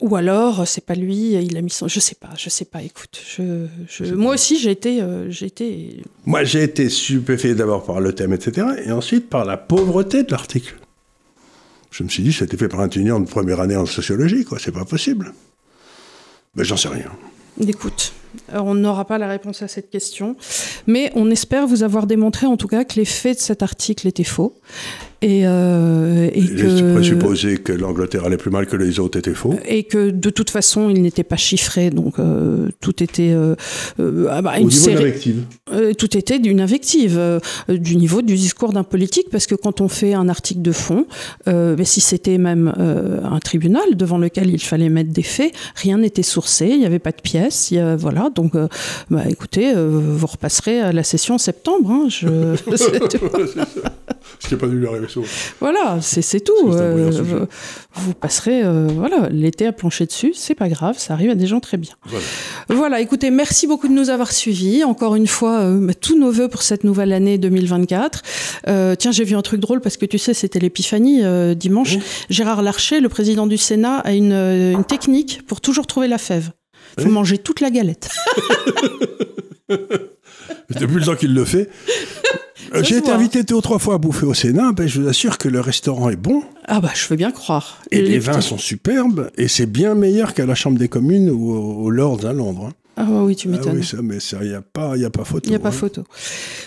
Ou alors, c'est pas lui, il a mis son... Je sais pas, écoute. Moi aussi, j'ai été... Moi, j'ai été stupéfait d'abord par le thème, etc., et ensuite par la pauvreté de l'article. Je me suis dit, c'était fait par un étudiant de première année en sociologie, quoi, c'est pas possible. Mais j'en sais rien. Écoute, on n'aura pas la réponse à cette question, mais on espère vous avoir démontré en tout cas que les faits de cet article étaient faux. Et que présupposer que l'Angleterre allait plus mal que les autres était faux. Et que de toute façon, il n'était pas chiffré, donc tout était... Au niveau de l'invective. Tout était d'une invective, du niveau du discours d'un politique, parce que quand on fait un article de fond, si c'était même un tribunal devant lequel il fallait mettre des faits, rien n'était sourcé, il n'y avait pas de pièces, voilà, donc écoutez, vous repasserez à la session en septembre. Hein, Ce qui n'a pas dû lui arriver souvent. Voilà, c'est tout. Vous passerez l'été à plancher dessus, c'est pas grave, ça arrive à des gens très bien. Voilà, écoutez, merci beaucoup de nous avoir suivis. Encore une fois, tous nos vœux pour cette nouvelle année 2024. Tiens, j'ai vu un truc drôle parce que tu sais, c'était l'épiphanie dimanche. Oui. Gérard Larcher, le président du Sénat, a une technique pour toujours trouver la fève. Il faut manger toute la galette. Depuis le temps qu'il le fait. J'ai été invité 2 ou 3 fois à bouffer au Sénat. Je vous assure que le restaurant est bon. Ah je veux bien croire. Et les vins sont superbes. Et c'est bien meilleur qu'à la Chambre des communes ou au Lords à Londres. Ah oui, tu m'étonnes. Ah oui, il n'y a pas photo. Il n'y a pas photo.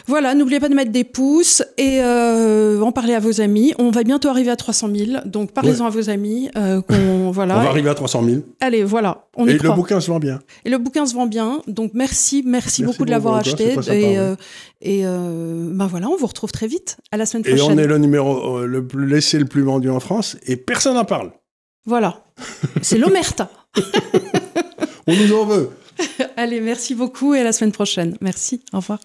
Voilà, n'oubliez pas de mettre des pouces et en parler à vos amis. On va bientôt arriver à 300 000, donc parlez-en à vos amis. Voilà. On va arriver à 300 000. Allez, voilà. Et le bouquin se vend bien. Et le bouquin se vend bien, donc merci beaucoup de l'avoir acheté. Voilà, on vous retrouve très vite. À la semaine prochaine. Et on est le numéro le plus vendu en France et personne n'en parle. Voilà. C'est l'omerta. On nous en veut. Allez, merci beaucoup et à la semaine prochaine. Merci, au revoir.